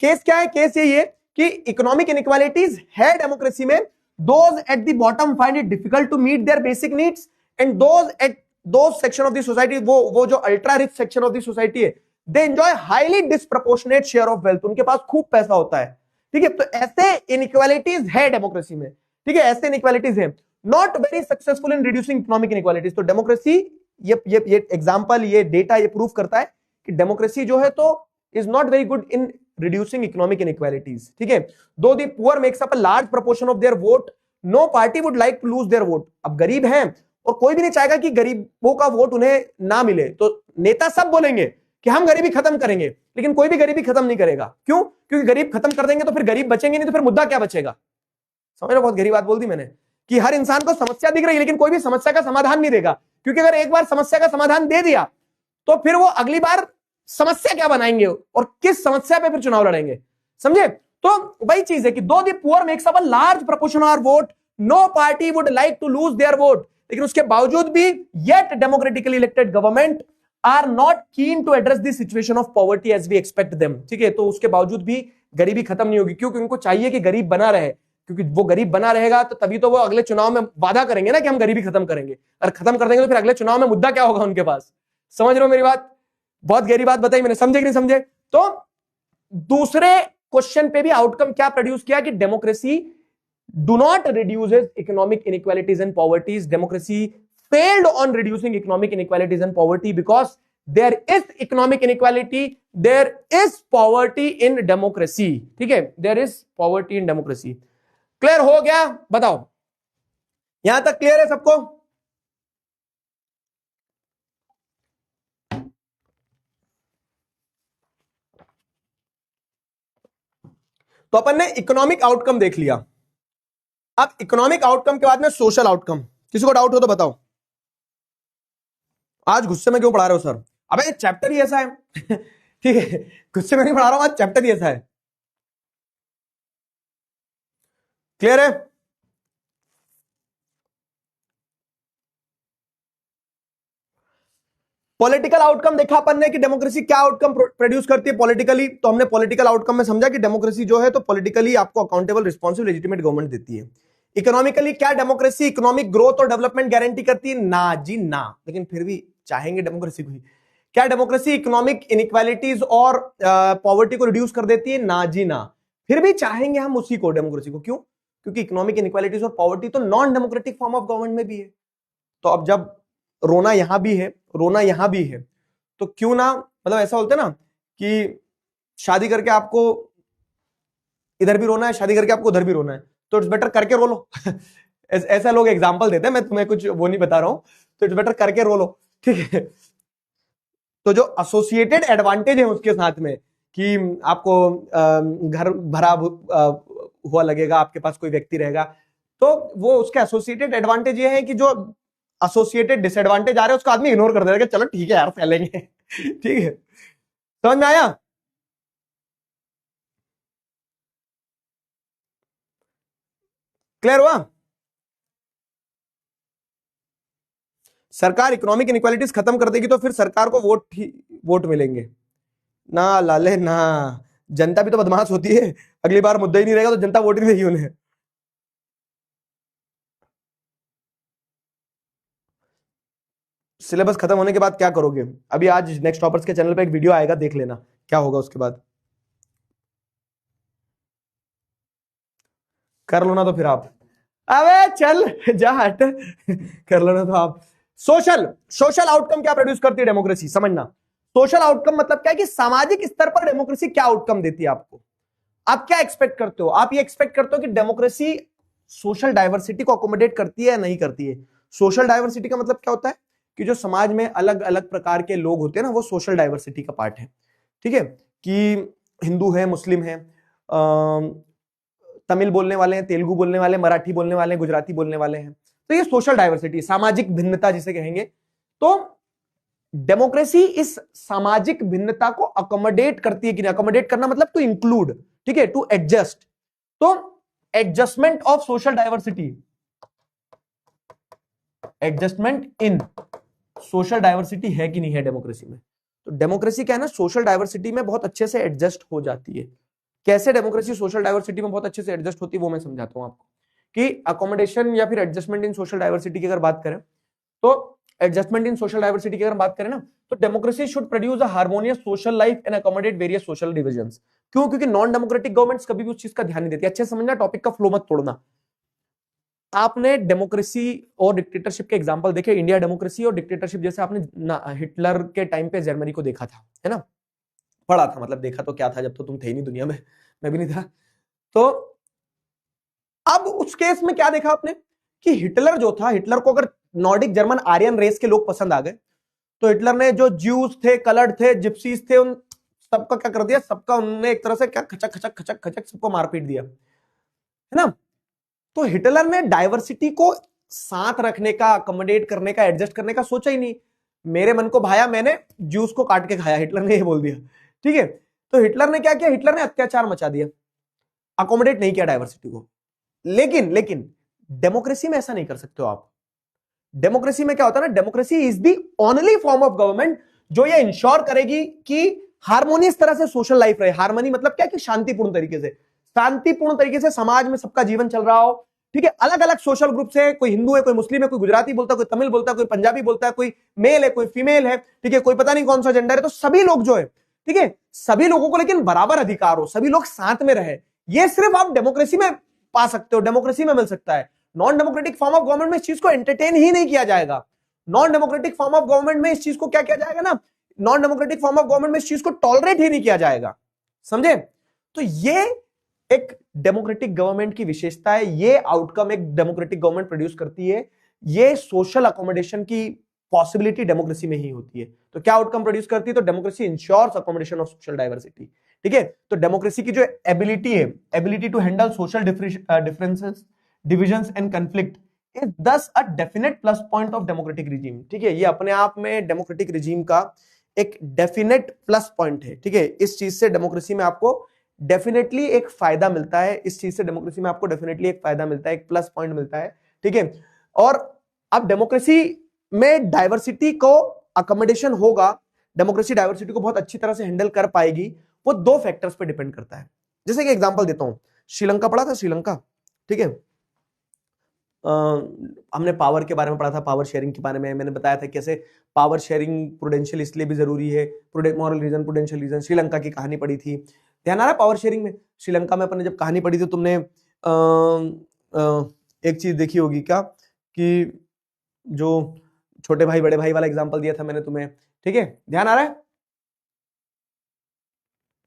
केस क्या है? केस यही है कि इकोनॉमिक इनइक्वालिटीज है डेमोक्रेसी में। Those at the bottom find it difficult to meet their basic needs and those at those section of the society, वो जो ultra rich section of the society है, they enjoy highly disproportionate share of wealth, उनके पास खूब पैसा होता है। ठीक है, तो ऐसे इनइक्वालिटीज है डेमोक्रेसी में। ठीक है, ऐसे इनइक्वालिटीज है, not very successful in reducing economic inequalities. तो डेमोक्रेसी, ये एग्जांपल, ये डेटा ये प्रूफ करता है कि डेमोक्रेसी जो है तो is not very good in reducing economic inequalities. ठीक है, though the poor makes up a large proportion of their vote, no party would like to lose their vote. अब गरीब हैं और कोई भी नहीं चाहेगा कि गरीबों का वोट उन्हें ना मिले, तो नेता सब बोलेंगे कि हम गरीबी खत्म करेंगे, लेकिन कोई भी गरीबी खत्म नहीं करेगा। क्यों? क्योंकि गरीब खत्म कर देंगे तो फिर गरीब बचेंगे नहीं, तो फिर मुद्दा क्या बचेगा? समझ रहे हो? बहुत गहरी बात बोल दी मैंने कि हर इंसान को समस्या दिख रही है लेकिन कोई भी समस्या का समाधान नहीं देगा, क्योंकि अगर एक बार समस्या का समाधान दे दिया तो फिर वो अगली बार समस्या क्या बनाएंगे और किस समस्या पे फिर चुनाव लड़ेंगे। समझे? तो वही चीज है कि though the poor makes up a large proportion of vote, no party would like to lose their vote, लेकिन उसके बावजूद भी yet democratically elected government are not keen to address this situation of poverty as we expect them. ठीक है, तो उसके बावजूद भी गरीबी खत्म नहीं होगी, क्योंकि उनको चाहिए कि गरीब बना रहे, क्योंकि वो गरीब बना रहेगा तो तभी तो वो अगले चुनाव में वादा करेंगे ना कि हम गरीबी खत्म करेंगे, और खत्म कर देंगे तो फिर अगले चुनाव में मुद्दा क्या होगा उनके पास। समझ रहे हो मेरी बात? बहुत गहरी बात बताई मैंने, समझे कि नहीं समझे? तो दूसरे क्वेश्चन पे भी आउटकम क्या प्रोड्यूस किया कि democracy do not reduces economic inequalities and poverties. Democracy failed on reducing economic inequalities and poverty because there is economic inequality, there is poverty in democracy. ठीक है, there is poverty in democracy. Clear हो गया? बताओ, यहां तक clear है सबको? तो अपन ने इकोनॉमिक आउटकम देख लिया। अब इकोनॉमिक आउटकम के बाद में सोशल आउटकम। किसी को डाउट हो तो बताओ। आज गुस्से में क्यों पढ़ा रहे हो सर? अबे ये चैप्टर ही ऐसा है। ठीक है, गुस्से में नहीं पढ़ा रहा हूं, आज चैप्टर ही ऐसा है। क्लियर है? पॉलिटिकल आउटकम देखा अपन ने कि डेमोक्रेसी क्या आउटकम प्रोड्यूस करती है पॉलिटिकली। तो हमने पॉलिटिकल आउटकम में समझा कि डेमोक्रेसी जो है तो पॉलिटिकली आपको अकाउंटेबल, रिस्पॉन्सिव, लेजिटिमेट गवर्नमेंट देती है। इकोनॉमिकली क्या डेमोक्रेसी इकोनॉमिक ग्रोथ और डेवलपमेंट गारंटी करती है? ना जी ना, लेकिन फिर भी चाहेंगे डेमोक्रेसी को ही। क्या डेमोक्रेसी इकोनॉमिक इनइक्वालिटीज और पॉवर्टी को रिड्यूस कर देती है? ना जी ना, फिर भी चाहेंगे हम उसी को, डेमोक्रेसी को। क्यों? क्योंकि इकोनॉमिक इनइक्वालिटीज और पॉवर्टी तो non democratic form of government में भी है। तो अब जब रोना यहां भी है, रोना यहां भी है, तो क्यों ना, मतलब ऐसा बोलते ना कि शादी करके आपको इधर भी रोना है, शादी करके आपको उधर भी रोना है, तो इट्स बेटर करके रो लो। ऐसा लोग एग्जांपल देते हैं, मैं तुम्हें कुछ वो नहीं बता रहा हूं, तो इट्स बेटर करके रो लो। ठीक है, तो जो एसोसिएटेड एडवांटेज है उसके साथ में कि आपको घर भरा हुआ लगेगा, आपके पास कोई व्यक्ति रहेगा, तो वो उसके एसोसिएटेड एडवांटेज ये है कि जो एसोसिएटेड डिसएडवांटेज आ रहे हैं उसको आदमी इग्नोर कर देगा कि चलो ठीक है यार फैलेंगे। ठीक है, समझ में आया? क्लियर हुआ? सरकार इकोनॉमिक इनइक्वालिटीज खत्म कर देगी तो फिर सरकार को वोट मिलेंगे ना लाले ना। जनता भी तो बदमाश होती है, अगली बार मुद्दा ही नहीं रहेगा तो जनता वोट नहीं देगी उन्हें। सिलेबस खत्म होने के बाद क्या करोगे? अभी आज नेक्स्ट टॉपर्स के चैनल पे एक वीडियो आएगा, देख लेना क्या होगा उसके बाद। कर लो ना तो फिर आप, अबे चल जा हट। कर लो ना तो आप। सोशल आउटकम क्या प्रोड्यूस करती है डेमोक्रेसी? समझना, सोशल आउटकम मतलब क्या है कि सामाजिक स्तर पर डेमोक्रेसी क्या आउटकम देती है आपको। आप क्या एक्सपेक्ट करते हो? आप ये एक्सपेक्ट करते हो कि डेमोक्रेसी सोशल डाइवर्सिटी को अकोमोडेट करती है या नहीं करती है। सोशल डाइवर्सिटी का मतलब क्या होता है कि जो समाज में अलग अलग प्रकार के लोग होते हैं ना, वो सोशल डाइवर्सिटी का पार्ट है। ठीक है, कि हिंदू है, मुस्लिम है, तमिल बोलने वाले हैं, तेलुगु बोलने वाले, मराठी बोलने वाले हैं, गुजराती बोलने वाले हैं, तो ये सोशल डाइवर्सिटी, सामाजिक भिन्नता जिसे कहेंगे। तो डेमोक्रेसी इस सामाजिक भिन्नता को अकोमोडेट करती है कि नहीं। अकोमोडेट करना मतलब टू इंक्लूड, ठीक है, टू एडजस्ट। तो adjustment of social diversity, adjustment in social diversity है कि नहीं है डेमोक्रेसी में। तो डेमोक्रेसी क्या है ना, सोशल डाइवर्सिटी में बहुत अच्छे से एडजस्ट हो जाती है। कैसे डेमोक्रेसी सोशल डाइवर्सिटी में बहुत अच्छे से एडजस्ट होती है वो मैं समझाता हूं आपको। कि अकोमोडेशन या फिर एडजस्टमेंट इन सोशल डाइवर्सिटी की अगर बात करें, तो एडजस्टमेंट इन सोशल डाइवर्सिटी की अगर बात करें ना, तो democracy should produce a harmonious social life and accommodate various social divisions. क्यों? क्योंकि नॉन डेमोक्रेटिक गवर्नमेंट्स कभी भी उस चीज का ध्यान नहीं देती। अच्छे समझना, टॉपिक का फ्लो मत तोड़ना। आपने डेमोक्रेसी और डिक्टेटरशिप के एग्जांपल देखे, इंडिया डेमोक्रेसी और डिक्टेटरशिप, जैसे आपने हिटलर के टाइम पे जर्मनी को देखा था, है ना। पढ़ा था, मतलब देखा तो क्या था, जब तो तुम थे ही नहीं दुनिया में, मैं भी नहीं था। तो अब उस केस में क्या देखा आपने कि हिटलर जो था, हिटलर को अगर नॉर्डिक जर्मन आर्यन रेस के लोग पसंद आ गए तो हिटलर ने जो ज्यूज थे, कलर्ड थे, जिप्सीज थे, उन सबका क्या कर दिया, सबका उन्होंने एक तरह से क्या खचक खचक खचक खचक सबको मारपीट दिया, है ना। तो हिटलर ने डाइवर्सिटी को साथ रखने का, अकोमोडेट करने का, एडजस्ट करने का सोचा ही नहीं। मेरे मन को भाया, मैंने ज्यूस को काट के खाया, हिटलर ने ये बोल दिया, ठीक है। तो हिटलर ने क्या किया, हिटलर ने अत्याचार मचा दिया, अकोमोडेट नहीं किया डाइवर्सिटी को। लेकिन डेमोक्रेसी में ऐसा नहीं कर सकते हो आप। डेमोक्रेसी में क्या होता है ना, democracy is the only form of government जो ये इंश्योर करेगी कि हार्मोनियस तरह से सोशल लाइफ रहे। हार्मनी मतलब क्या, कि शांतिपूर्ण तरीके से समाज में सबका जीवन चल रहा हो, ठीक है। अलग अलग सोशल ग्रुप से, कोई हिंदू है, कोई मुस्लिम है, कोई गुजराती बोलता है, कोई तमिल बोलता है, कोई पंजाबी बोलता है, कोई मेल है, कोई फीमेल है, ठीक है, कोई पता नहीं कौन सा जेंडर है। तो सभी लोग जो है, ठीक है, सभी लोगों को लेकिन बराबर अधिकार हो, सभी लोग साथ में रहे। ये सिर्फ आप डेमोक्रेसी में पा सकते हो, डेमोक्रेसी में मिल सकता है। Non democratic form of government में इस चीज को एंटरटेन ही नहीं किया जाएगा। Non democratic form of government में इस चीज को क्या किया जाएगा ना, non democratic form of government में इस चीज को टॉलरेट ही नहीं किया जाएगा, समझे। तो ये एक डेमोक्रेटिक गवर्नमेंट की विशेषता है, ये आउटकम एक डेमोक्रेटिक गवर्नमेंट प्रोड्यूस करती है। ये सोशल अकोमोडेशन की पॉसिबिलिटी डेमोक्रेसी में ही होती है। तो क्या आउटकम प्रोड्यूस करती है, तो democracy ensures accommodation of social diversity, ठीक है। तो डेमोक्रेसी की जो एबिलिटी है, ability to handle social differences, divisions and conflict, is thus a definite plus point of democratic regime, ठीक है। ये अपने आप में डेमोक्रेटिक रिजीम का एक डेफिनेट प्लस पॉइंट है, ठीक है। इस चीज से डेमोक्रेसी में आपको डेफिनेटली एक फायदा मिलता है, इस चीज से डेमोक्रेसी में आपको डेफिनेटली एक फायदा मिलता है, एक प्लस पॉइंट मिलता है, ठीक है। और अब डेमोक्रेसी में डाइवर्सिटी को अकोमोडेशन होगा, डेमोक्रेसी डाइवर्सिटी को बहुत अच्छी तरह से हैंडल कर पाएगी, वो दो फैक्टर्स पे डिपेंड करता है। जैसे कि एग्जांपल देता हूं, श्रीलंका पढ़ा था, श्रीलंका, ठीक है। हमने पावर के बारे में पढ़ा था, पावर शेयरिंग के बारे में मैंने बताया था कैसे पावर शेयरिंग प्रूडेंशियल इसलिए भी जरूरी है, moral reason, prudential reason. Sri Lanka की कहानी पढ़ी थी, ध्यान आ रहा है पावर शेयरिंग में। श्रीलंका में अपन ने जब कहानी पढ़ी थी, तुमने एक चीज देखी होगी क्या, कि जो छोटे भाई बड़े भाई वाला एग्जांपल दिया था मैंने तुम्हें, ठीक है, ध्यान आ रहा है।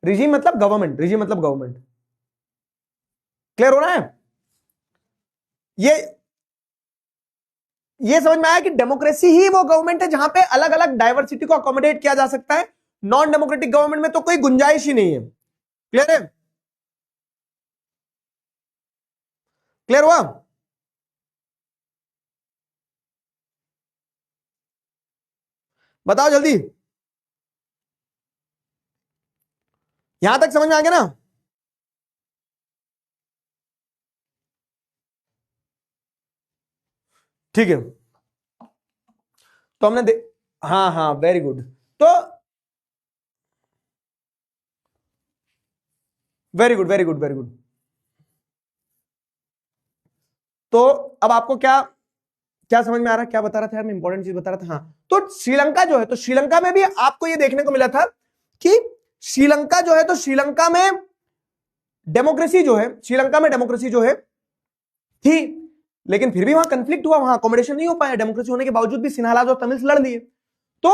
रिजीम मतलब गवर्नमेंट, रिजीम मतलब गवर्नमेंट, क्लियर हो रहा है। ये समझ में आया कि डेमोक्रेसी ही वो गवर्नमेंट है जहां पे अलग अलग डाइवर्सिटी को अकोमोडेट किया जा सकता है। नॉन डेमोक्रेटिक गवर्नमेंट में तो कोई गुंजाइश ही नहीं है। क्लियर है, क्लियर हुआ। बताओ जल्दी, यहां तक समझ में आ गया ना। ठीक है, तो हमने हाँ हाँ, वेरी गुड। तो very good, very good, very good. तो अब आपको क्या क्या समझ में आ रहा है, क्या बता रहा था यार मैं, इंपॉर्टेंट चीज बता रहा था। हाँ, तो श्रीलंका जो है, तो श्रीलंका में भी आपको ये देखने को मिला था कि श्रीलंका जो है, तो श्रीलंका में डेमोक्रेसी जो है, श्रीलंका में डेमोक्रेसी जो है थी, लेकिन फिर भी वहां कंफ्लिक्ट हुआ, वहां अकोमोडेशन नहीं हो पाया। डेमोक्रेसी होने के बावजूद भी सिन्हालाज और तमिल्स लड़ लिए। तो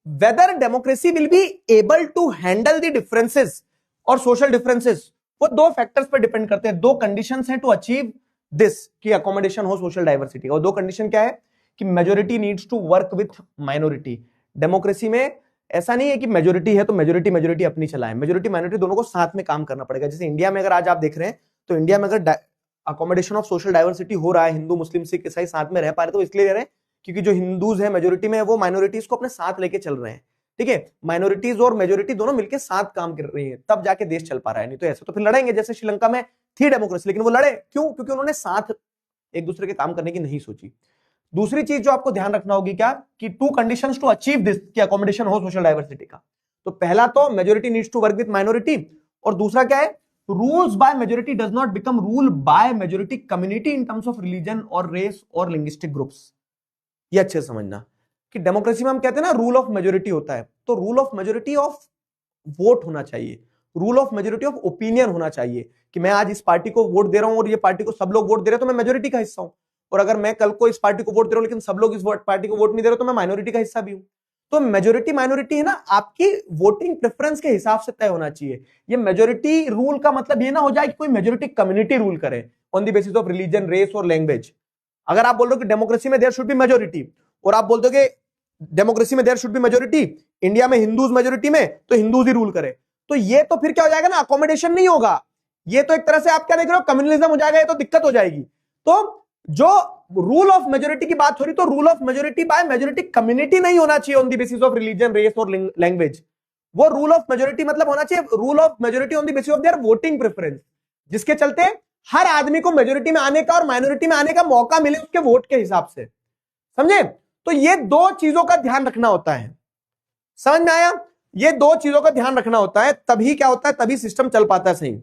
whether democracy will be able to handle the differences और सोशल डिफरेंसेस, वो दो फैक्टर्स पर डिपेंड करते हैं। दो कंडीशंस हैं टू अचीव दिस, कि अकोमोडेशन हो सोशल डाइवर्सिटी का। वो दो कंडीशन क्या है, कि majority needs to work with minority. Democracy में ऐसा नहीं है कि मेजोरिटी है तो मेजोरिटी अपनी चलाए, मेजोरिटी माइनॉरिटी दोनों को साथ में काम करना पड़ेगा। जैसे इंडिया में अगर आज आप देख रहे हैं, तो इंडिया में अगर अकोमोडेशन ऑफ सोशल डाइवर्सिटी हो रहा है, हिंदू मुस्लिम सिख ईसाई साथ में रह पा रहे, तो इसलिए रह रहे हैं क्योंकि जो हिंदूज है मेजोरिटी में, वो माइनॉरिटीज को अपने साथ लेके चल रहे हैं, ठीक है। माइनॉरिटीज और मेजोरिटी दोनों मिलकर साथ काम कर रही है, तब जाके देश चल पा रहा है। नहीं तो ऐसे तो फिर लड़ेंगे। जैसे श्रीलंका में थी डेमोक्रेसी, लेकिन वो लड़े क्यों, क्योंकि उन्होंने साथ एक दूसरे के काम करने की नहीं सोची। दूसरी चीज जो आपको ध्यान रखना होगी क्या, कि two conditions to achieve this, कि अकोमोडेशन हो सोशल डाइवर्सिटी का। तो पहला तो majority needs to work with minority, और दूसरा क्या है, rules by majority does not become rule by majority community in terms of religion और रेस और लिंग्विस्टिक ग्रुप्स। ये अच्छे से समझना कि डेमोक्रेसी में हम कहते हैं ना रूल ऑफ मेजोरिटी होता है, तो rule of majority of vote होना चाहिए, rule of majority of opinion होना चाहिए, कि मैं आज इस पार्टी को वोट दे रहा हूं और ये पार्टी को सब लोग वोट दे रहे हैं, तो मैं मेजोरिटी का हिस्सा हूं। और अगर मैं कल को इस पार्टी को वोट दे रहा हूं लेकिन सब लोग इस पार्टी को वोट नहीं दे रहे, तो मैं माइनॉरिटी का हिस्सा भी हूं। तो मेजोरिटी माइनॉरिटी है ना, आपकी वोटिंग प्रेफरेंस के हिसाब से तय होना चाहिए। ये मेजोरिटी रूल का मतलब ये ना हो जाए कि कोई मेजोरिटी कम्युनिटी रूल करे on the basis of religion, race और लैंग्वेज। अगर आप बोल रहे हो कि डेमोक्रेसी में देयर शुड बी मेजोरिटी, और आप बोलते हो कि डेमोक्रेसी में there should be majority, India में हिंदूज मेजोरिटी में, तो हिंदूज ही रूल करे, तो ये तो फिर क्या हो जाएगा ना, अकोमोडेशन नहीं होगा। ये तो एक तरह से आप क्या देख रहे हो, कम्युनलिज्म हो जाएगा, ये तो दिक्कत हो जाएगी। तो जो रूल ऑफ मेजोरिटी की बात हो रही, तो rule of majority by majority community नहीं होना चाहिए on the basis of religion, race और लैंग्वेज। वो रूल ऑफ मेजोरिटी मतलब होना चाहिए rule of majority on the basis of their voting preference, जिसके चलते हर आदमी को मेजोरिटी में आने का और माइनॉरिटी में आने का मौका मिले उसके वोट के हिसाब से, समझे? तो ये दो चीजों का ध्यान रखना होता है, समझ में आया? ये दो चीजों का ध्यान रखना होता है, तभी क्या होता है, तभी सिस्टम चल पाता है सही।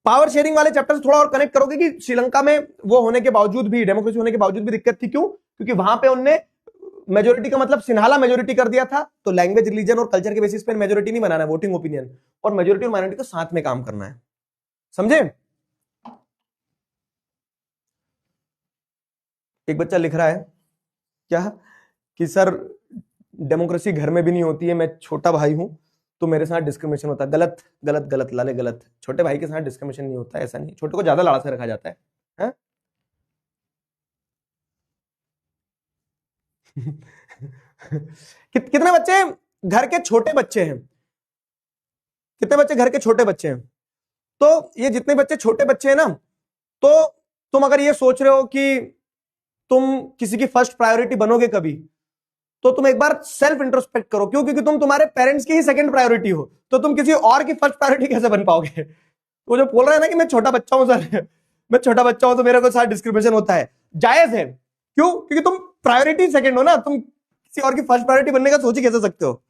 पावर शेयरिंग वाले चैप्टर से थोड़ा और कनेक्ट करोगे कि श्रीलंका में वो होने के बावजूद भी, डेमोक्रेसी होने के बावजूद भी दिक्कत थी, क्यों? क्योंकि वहां पे उनने मेजोरिटी का मतलब सिन्हाला मेजोरिटी कर दिया था, तो लैंग्वेज, रिलीजन और कल्चर के बेसिस पे मेजोरिटी नहीं बनाना है, वोटिंग ओपिनियन, और मेजोरिटी और माइनॉरिटी को साथ में काम करना है, समझे? एक बच्चा लिख रहा है क्या कि सर डेमोक्रेसी घर में भी नहीं होती है, मैं छोटा भाई हूं तो मेरे साथ डिस्क्रिमिनेशन होता है। गलत गलत गलत लाले गलत, छोटे भाई के साथ डिस्क्रिमिनेशन नहीं होता है, ऐसा नहीं, छोटे को ज्यादा लाड़ से रखा जाता है, है? कितने बच्चे घर के छोटे बच्चे हैं, कितने बच्चे घर के छोटे बच्चे हैं? तो ये जितने बच्चे छोटे बच्चे हैं ना, तो तुम अगर ये सोच रहे हो कि तुम किसी की फर्स्ट प्रायोरिटी बनोगे कभी, तो तुम एक बार सेल्फ इंट्रोस्पेक्ट करो। क्यों? क्योंकि तुम तुम्हारे पेरेंट्स की ही सेकंड प्रायोरिटी हो, तो तुम किसी और की फर्स्ट प्रायोरिटी कैसे बन पाओगे? वो जो बोल रहा है ना कि मैं छोटा बच्चा हूं सर, मैं छोटा बच्चा हूं तो मेरे को साथ डिस्क्रिमिनेशन होता है, जायज है। क्यों? क्योंकि तुम प्रायोरिटी सेकंड हो ना, तुम किसी और की फर्स्ट प्रायोरिटी बनने का सोच ही कैसे सकते हो?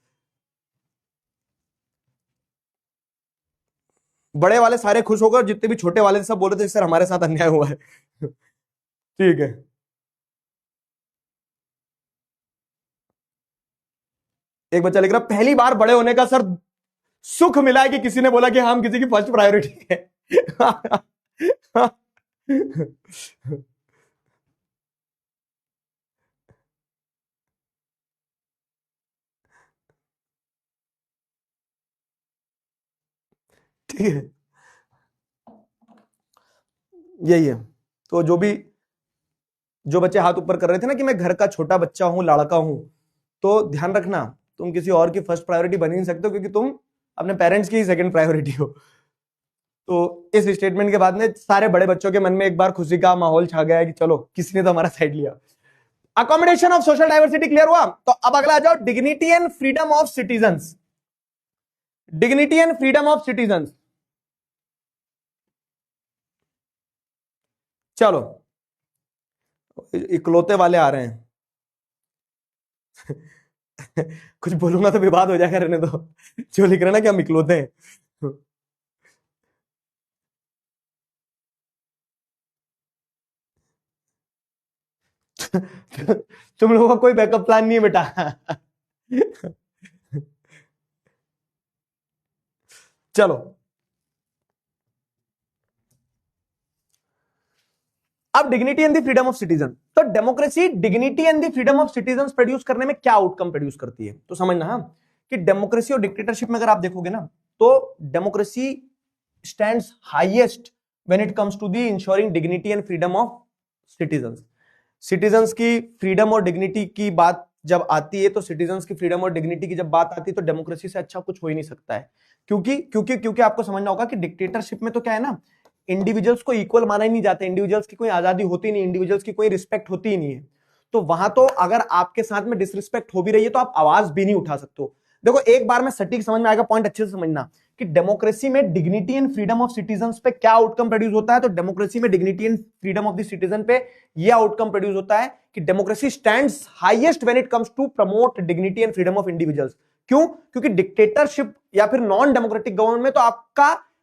बड़े वाले सारे खुश होकर, जितने भी छोटे वाले सब बोल रहे थे सर हमारे साथ अन्याय हुआ है। ठीक है, एक बच्चा लिख रहा पहली बार बड़े होने का सर सुख मिला है कि किसी ने बोला कि हम किसी की फर्स्ट प्रायोरिटी है। ठीक है, यही है। तो जो बच्चे हाथ ऊपर कर रहे थे ना कि मैं घर का छोटा बच्चा हूं, लड़का हूं, तो ध्यान रखना तुम किसी और की फर्स्ट प्रायोरिटी बन ही नहीं सकते, क्योंकि तुम अपने पेरेंट्स की ही सेकंड प्रायोरिटी हो। तो इस स्टेटमेंट के बाद में सारे बड़े बच्चों के मन में एक बार खुशी का माहौल छा गया है कि चलो किसी ने तो हमारा साइड लिया। Accommodation of social diversity clear हुआ? तो अब अगला आ जाओ, dignity and freedom of citizens. Dignity and freedom of citizens, चलो इकलौते वाले आ रहे हैं। कुछ बोलूंगा तो विवाद हो जाएगा, रहने दो। जो लिख रहे हैं ना कि हम इकलौते हैं, तुम लोगों का कोई बैकअप प्लान नहीं है बेटा। चलो अब dignity and the freedom of citizen. तो democracy dignity and the freedom of citizen produce करने में क्या आउटकम प्रोड्यूस करती है? तो समझना हाँ कि डेमोक्रेसी और डिक्टेटरशिप में अगर आप देखोगे ना, तो democracy stands highest when it comes to the ensuring dignity and freedom of citizens. Citizens की फ्रीडम और डिग्निटी की बात जब आती है, तो सिटीजंस की फ्रीडम और डिग्निटी की जब बात आती है, तो डेमोक्रेसी से अच्छा कुछ हो ही नहीं सकता है। क्योंकि आपको समझना होगा कि डिक्टेटरशिप में तो क्या है ना, इंडिविजुअल्स को इक्वल माना ही नहीं जाता, इंडिविजुअल्स की कोई आजादी होती नहीं, इंडिविजुअल्स की कोई रिस्पेक्ट होती ही नहीं है। तो वहां तो अगर आपके साथ में डिसरिस्पेक्ट हो भी रही है तो आप आवाज भी नहीं उठा सकते हो। देखो एक बार में सटीक समझ में आएगा, पॉइंट अच्छे से समझना कि डेमोक्रेसी में dignity and freedom of citizens पे क्या आउटकम प्रोड्यूस होता है। तो डेमोक्रेसी में dignity and freedom of the citizen पे यह आउटकम प्रोड्यूस होता है कि democracy stands highest when it comes to promote dignity and freedom of individuals. क्यों? क्योंकि डिक्टेटरशिप या फिर नॉन डेमोक्रेटिक गवर्नमेंट में तो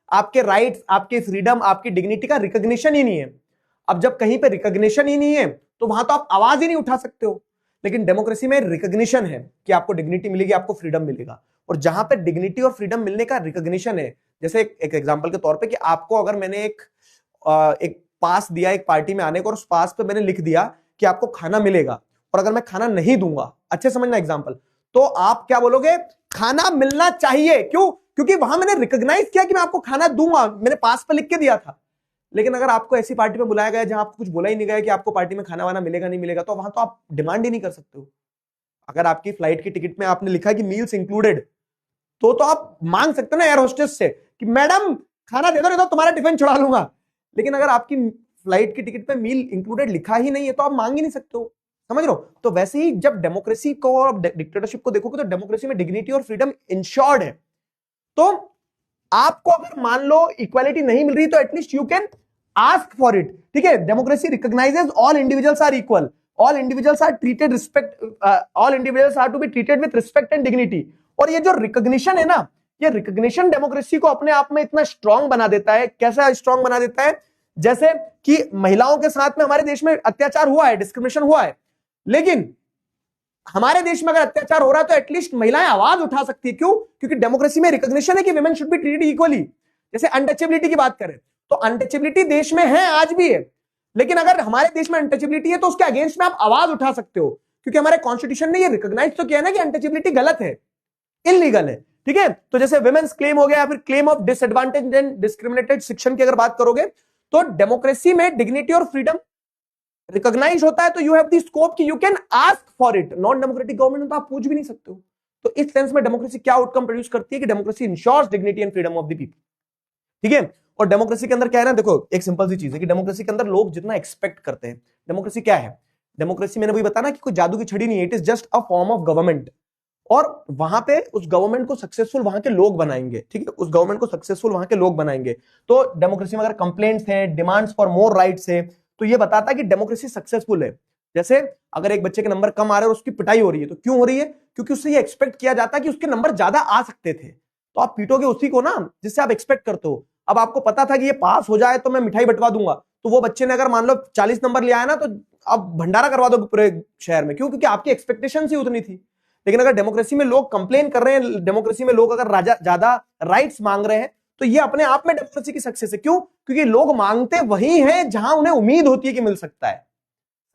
आपके राइट्स, आपके फ्रीडम, आपकी डिग्निटी का रिकॉग्निशन ही नहीं है। अब जब कहीं पे रिकॉग्निशन ही नहीं है तो वहां तो आप आवाज ही नहीं उठा सकते हो। लेकिन डेमोक्रेसी में रिकॉग्निशन है कि आपको डिग्निटी मिलेगी, आपको फ्रीडम मिलेगा। और जहां पे डिग्निटी और फ्रीडम मिलने का रिकॉग्निशन है, जैसे एक एग्जांपल के तौर पे कि आपको अगर मैंने एक पास दिया एक पार्टी में आने को, और उस पास पे मैंने लिख दिया कि आपको खाना मिलेगा, और अगर मैं खाना नहीं दूंगा, अच्छे समझना एग्जांपल, तो आप क्या बोलोगे? खाना मिलना चाहिए। क्यों? क्योंकि वहां मैंने रिकॉग्नाइज किया कि मैं आपको खाना दूंगा, मैंने पास पर लिख के दिया था। लेकिन अगर आपको ऐसी पार्टी में बुलाया गया जहां आपको कुछ बोला ही नहीं गया कि आपको पार्टी में खाना वाना मिलेगा नहीं मिलेगा, तो वहां तो आप डिमांड ही नहीं कर सकते हो। अगर आपकी फ्लाइट की टिकट में आपने लिखा है कि मील्स इंक्लूडेड, तो आप मांग सकते हो ना एयर होस्टेस से कि मैडम खाना दे दो, नहीं तो तुम्हारा टिफिन छुड़ा लूंगा। लेकिन अगर आपकी फ्लाइट की टिकट पे मील इंक्लूडेड लिखा ही नहीं है, तो आप मांग ही नहीं सकते हो। समझ रहे हो? तो वैसे ही जब डेमोक्रेसी को और डिक्टेटरशिप को देखोगे, तो डेमोक्रेसी में डिग्निटी और फ्रीडम इंश्योर्ड है। तो आपको अगर मान लो इक्वालिटी नहीं मिल रही, तो at least you can ask for it. ठीक है? Democracy recognises all individuals are equal, all individuals are treated respect, all individuals are to be treated with respect and dignity. और ये जो रिकॉग्निशन है ना, ये रिकॉग्निशन डेमोक्रेसी को अपने आप में इतना स्ट्रांग बना देता है। कैसा स्ट्रांग बना देता है? जैसे कि महिलाओं के साथ में हमारे देश में अत्याचार हुआ है, डिस्क्रिमिनेशन हुआ है, लेकिन हमारे देश में अगर अत्याचार हो रहा है तो एटलीस्ट महिलाएं आवाज उठा सकती है। क्यों? क्योंकि डेमोक्रेसी में रिकॉग्निशन है कि women should be treated equally. जैसे अनटचेबिलिटी की बात करें, तो अनटचेबिलिटी देश में है, आज भी है, लेकिन अगर हमारे देश में अनटचेबिलिटी है तो उसके अगेंस्ट में आप आवाज उठा सकते हो, क्योंकि हमारे कॉन्स्टिट्यूशन ने ये रिकॉग्नाइज तो किया ना कि अनटचेबिलिटी गलत है, इलीगल है। ठीक है? तो जैसे विमेन्स क्लेम हो गया, या फिर claim of disadvantage and discriminated section की अगर बात करोगे, तो डेमोक्रेसी में डिग्निटी और फ्रीडम रिकॉग्नाइज होता है, तो यू हैव द स्कोप कि you can ask for it. Non democratic government में तो आप पूछ भी नहीं सकते हो। तो इस सेंस में डेमोक्रेसी क्या आउटकम प्रोड्यूस करती है कि democracy ensures dignity and freedom of the people. ठीक है? और डेमोक्रेसी के अंदर क्या है ना, देखो एक सिंपल सी चीज है कि डेमोक्रेसी के अंदर लोग जितना एक्सपेक्ट करते हैं, डेमोक्रेसी क्या है? डेमोक्रेसी मैंने वही बताया ना कि कोई जादू की छड़ी नहीं है, it is just a form of government. और वहां पे उस गवर्नमेंट को सक्सेसफुल वहां के लोग बनाएंगे। ठीक है? उस गवर्नमेंट को सक्सेसफुल वहां के लोग बनाएंगे। तो डेमोक्रेसी में अगर कंप्लेंट्स है, डिमांड्स फॉर मोर राइट्स है, तो ये बताता है कि डेमोक्रेसी सक्सेसफुल है। जैसे अगर एक बच्चे के नंबर कम आ रहे हैं और उसकी पिटाई हो रही है, तो क्यों हो रही है? क्योंकि उससे ये एक्सपेक्ट किया जाता है कि उसके नंबर ज्यादा आ सकते थे, तो आप पीटोगे उसी को ना जिससे आप एक्सपेक्ट करते हो। अब आपको पता था कि ये पास हो जाए तो मैं मिठाई बंटवा दूंगा, तो वो बच्चे ने अगर मान लो 40 नंबर लिया है ना, तो अब भंडारा करवा दो पूरे शहर में। क्यों? क्योंकि आपकी एक्सपेक्टेशन ही उतनी थी। लेकिन अगर डेमोक्रेसी में लोग कंप्लेन कर रहे हैं, डेमोक्रेसी में लोग अगर ज्यादा राइट्स मांग रहे हैं, तो ये अपने आप में डेमोक्रेसी की सक्सेस है। क्यों? क्योंकि लोग मांगते वही हैं जहां उन्हें उम्मीद होती है कि मिल सकता है।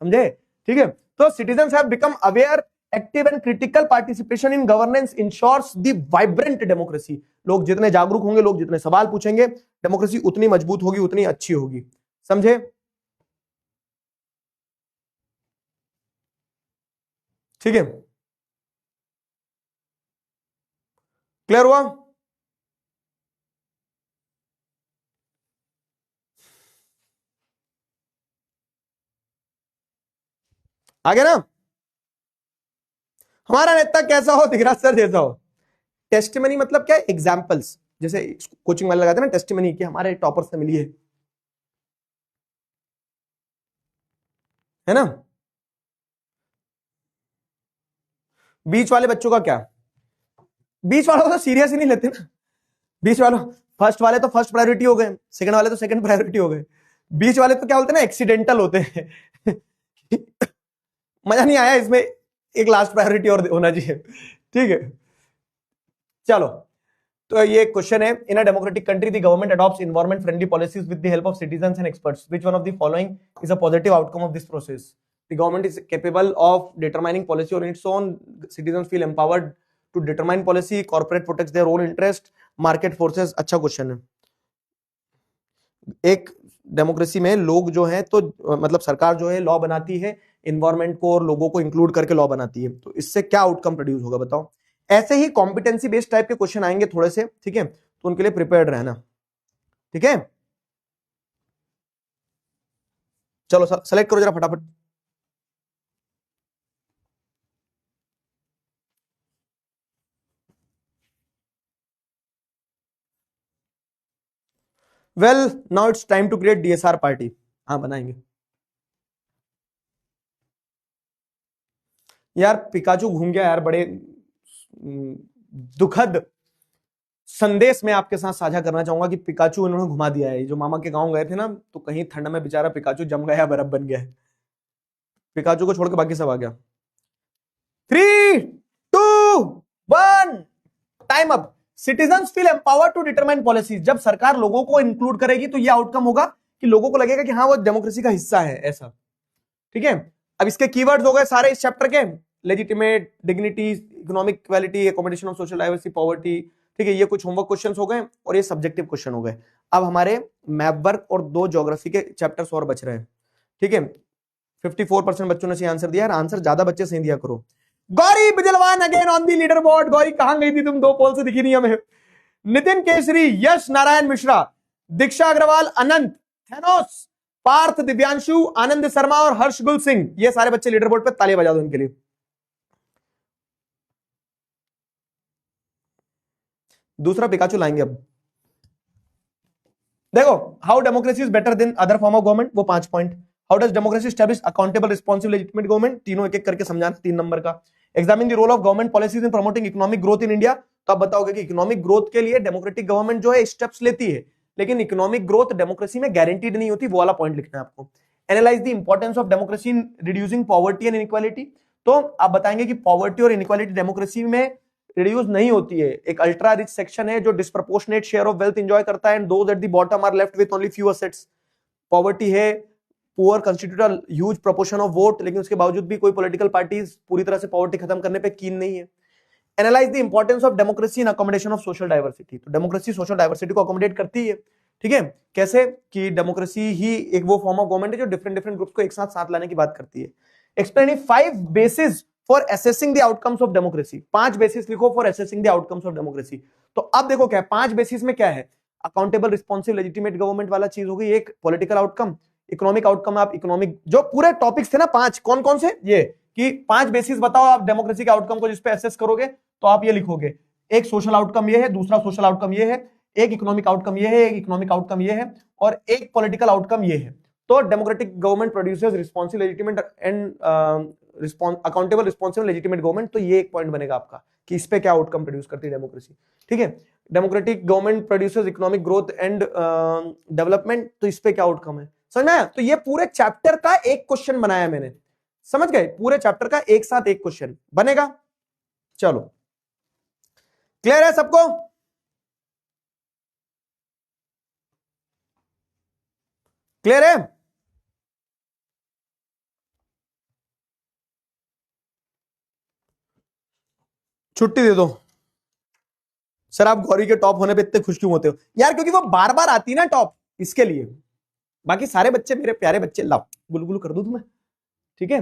समझे? ठीक है? तो citizens have become aware, active and critical participation in governance ensures the vibrant democracy. लोग जितने जागरूक होंगे, लोग जितने सवाल पूछेंगे, डेमोक्रेसी उतनी मजबूत होगी, उतनी अच्छी होगी। समझे? ठीक है? क्लियर हुआ? आगे ना, हमारा नेता कैसा हो? दिखराज सर जैसा हो। टेस्टिमनी मतलब क्या है? एग्जाम्पल्स। जैसे कोचिंग वाले लगाते हैं ना टेस्टिमनी, कि हमारे टॉपर से मिली है ना। बीच वाले बच्चों का क्या? बीच वालों को तो सीरियस ही नहीं लेते ना। बीच वालों, फर्स्ट वाले तो फर्स्ट प्रायोरिटी हो गए, सेकंड वाले तो सेकंड प्रायोरिटी हो गए, बीच वाले तो क्या बोलते हैं ना, एक्सीडेंटल होते हैं। मजा नहीं आया इसमें, एक लास्ट प्रायोरिटी और होना चाहिए। ठीक है? चलो, तो ये क्वेश्चन है, in a democratic country the government adopts environment friendly policies with the help of citizens and experts, which one of the following is a positive outcome of this process? The government is capable of determining policy on its own, citizens feel empowered to determine policy, corporate protects their own interest, market forces. अच्छा question है। एक democracy में लोग जो है, तो मतलब सरकार जो है लॉ बनाती है, एनवायरमेंट को और लोगों को इंक्लूड करके लॉ बनाती है, तो इससे क्या आउटकम प्रोड्यूस होगा बताओ? ऐसे ही कॉम्पिटेंसी बेस्ड टाइप के क्वेश्चन आएंगे थोड़े से। ठीक है? तो उनके लिए प्रिपेयर्ड रहना। ठीक है? चलो सेलेक्ट करो जरा फटाफट। Well, now it's time to create DSR party. हाँ, बनाएंगे यार। पिकाचू घूम गया यार, बड़े दुखद संदेश में आपके साथ साझा करना चाहूंगा कि पिकाचू उन्होंने घुमा दिया है। जो मामा के गांव गए थे ना, तो कहीं ठंड में बेचारा पिकाचू जम गया, बर्फ बन गया है। पिकाचू को छोड़ के बाकी सब आ गया। 3, 2, 1, time up. Citizens feel empowered to determine policies. जब सरकार लोगों को इंक्लूड करेगी तो यह आउटकम होगा कि लोगों को लगेगा कि हाँ, वो डेमोक्रेसी का हिस्सा है, ऐसा। ठीक है? अब इसके कीवर्ड्स हो गए सारे इस चैप्टर के, legitimate, dignity, economic equality, accommodation of social diversity, poverty, ठीक है, ये कुछ होमवर्क क्वेश्चंस हो गए और ये सब्जेक्टिव क्वेश्चन हो गए। अब हमारे मैप वर्क और 2 ज्योग्राफी के चैप्टर्स और बच रहे हैं, ठीक है। 54% बच्चों ने सही आंसर दिया है, आंसर ज्यादा बच्चे सही दिया करो। Gauri Bijalwan again on the leader board. Gauri कहां गई थी तुम, 2 पोल से दिखी नहीं हमें। नितिन केसरी, यश नारायण मिश्रा, दीक्षा अग्रवाल, अनंत, थेनोस, पार्थ, दिव्यांशु, आनंद शर्मा और हर्षगुल सिंह, ये सारे बच्चे लीडर बोर्ड पे, तालियां बजा दो इनके लिए। दूसरा पिकाचू लाएंगे अब। देखो, how democracy is better than other form of government, वो 5 point. How does democracy establish accountable, responsible, legitimate government, तीनों एक एक करके समझाना, 3 नंबर का। Examine the role of government policies in promoting economic growth in India, तो आप बताओगे कि इकोनॉमिक ग्रोथ के लिए डेमोक्रेटिक गवर्नमेंट जो है स्टेप्स लेती है, लेकिन इकोनॉमिक ग्रोथ डेमोक्रेसी में गारंटीड नहीं होती, वो वाला पॉइंट लिखना है आपको। Analyse the importance of democracy in reducing poverty and inequality, तो आप बताएंगे कि पॉवर्टी और इनइक्वालिटी डेमोक्रेसी में रिड्यूस नहीं होती है। एक अल्ट्रा रिच सेक्शन है जो disproportionate share of wealth enjoy करता है, and those at the bottom are left with only few assets. Poverty है, poor constitute a huge proportion of vote, लेकिन उसके बावजूद भी कोई पॉलिटिकल पार्टीज पूरी तरह से पॉवर्टी खत्म करने पे कीन नहीं है। Analyse the importance of democracy in accommodation of social diversity, तो डेमोक्रेसी सोशल डाइवर्सिटी को अकोमोडेट करती है, ठीक है। कैसे कि डेमोक्रेसी ही एक वो फॉर्म ऑफ गवर्नमेंट है जो डिफरेंट डिफरेंट ग्रुप्स को एक साथ लाने की बात करती है। Explain 5 basis for assessing the outcomes of democracy, 5 basis लिखो for assessing the outcomes of democracy. तो अब देखो क्या है, 5 बेसिस में क्या है, अकाउंटेबल, रिस्पॉन्सिव, लेजिटिमेट गवर्नमेंट वाला चीज होगी, एक पॉलिटिकल आउटकम, इकोनॉमिक आउटकम। आप इकोनॉमिक जो पूरे टॉपिक्स थे ना 5, कौन कौन से, ये कि 5 बेसिस बताओ आप डेमोक्रेसी के आउटकम को जिस पे असेस करोगे, तो आप ये लिखोगे, एक सोशल आउटकम ये है, दूसरा सोशल आउटकम ये है, एक इकोनॉमिक आउटकम ये है, एक इकोनॉमिक आउटकम ये है, और एक पॉलिटिकल आउटकम ये है। तो democratic government produces responsive, legitimate and accountable, responsible, legitimate government. तो ये एक पॉइंट बनेगा आपका कि इस पे क्या आउटकम प्रोड्यूस करती है डेमोक्रेसी, ठीक है। Democratic government produces economic growth and development, तो इस पे क्या आउटकम है, समझ में आया। तो ये पूरे चैप्टर का एक क्वेश्चन बनाया मैंने, समझ गए, पूरे चैप्टर का एक साथ एक क्वेश्चन बनेगा। चलो, क्लियर है सबको, क्लियर है। छुट्टी दे दो सर, आप गौरी के टॉप होने पे इतने खुश क्यों होते हो यार, क्योंकि वो बार बार आती ना टॉप, इसके लिए। बाकी सारे बच्चे मेरे प्यारे बच्चे, लाओ गुलगुल कर दूं तुम्हें, ठीक है।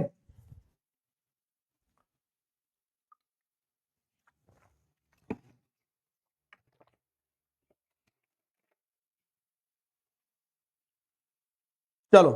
चलो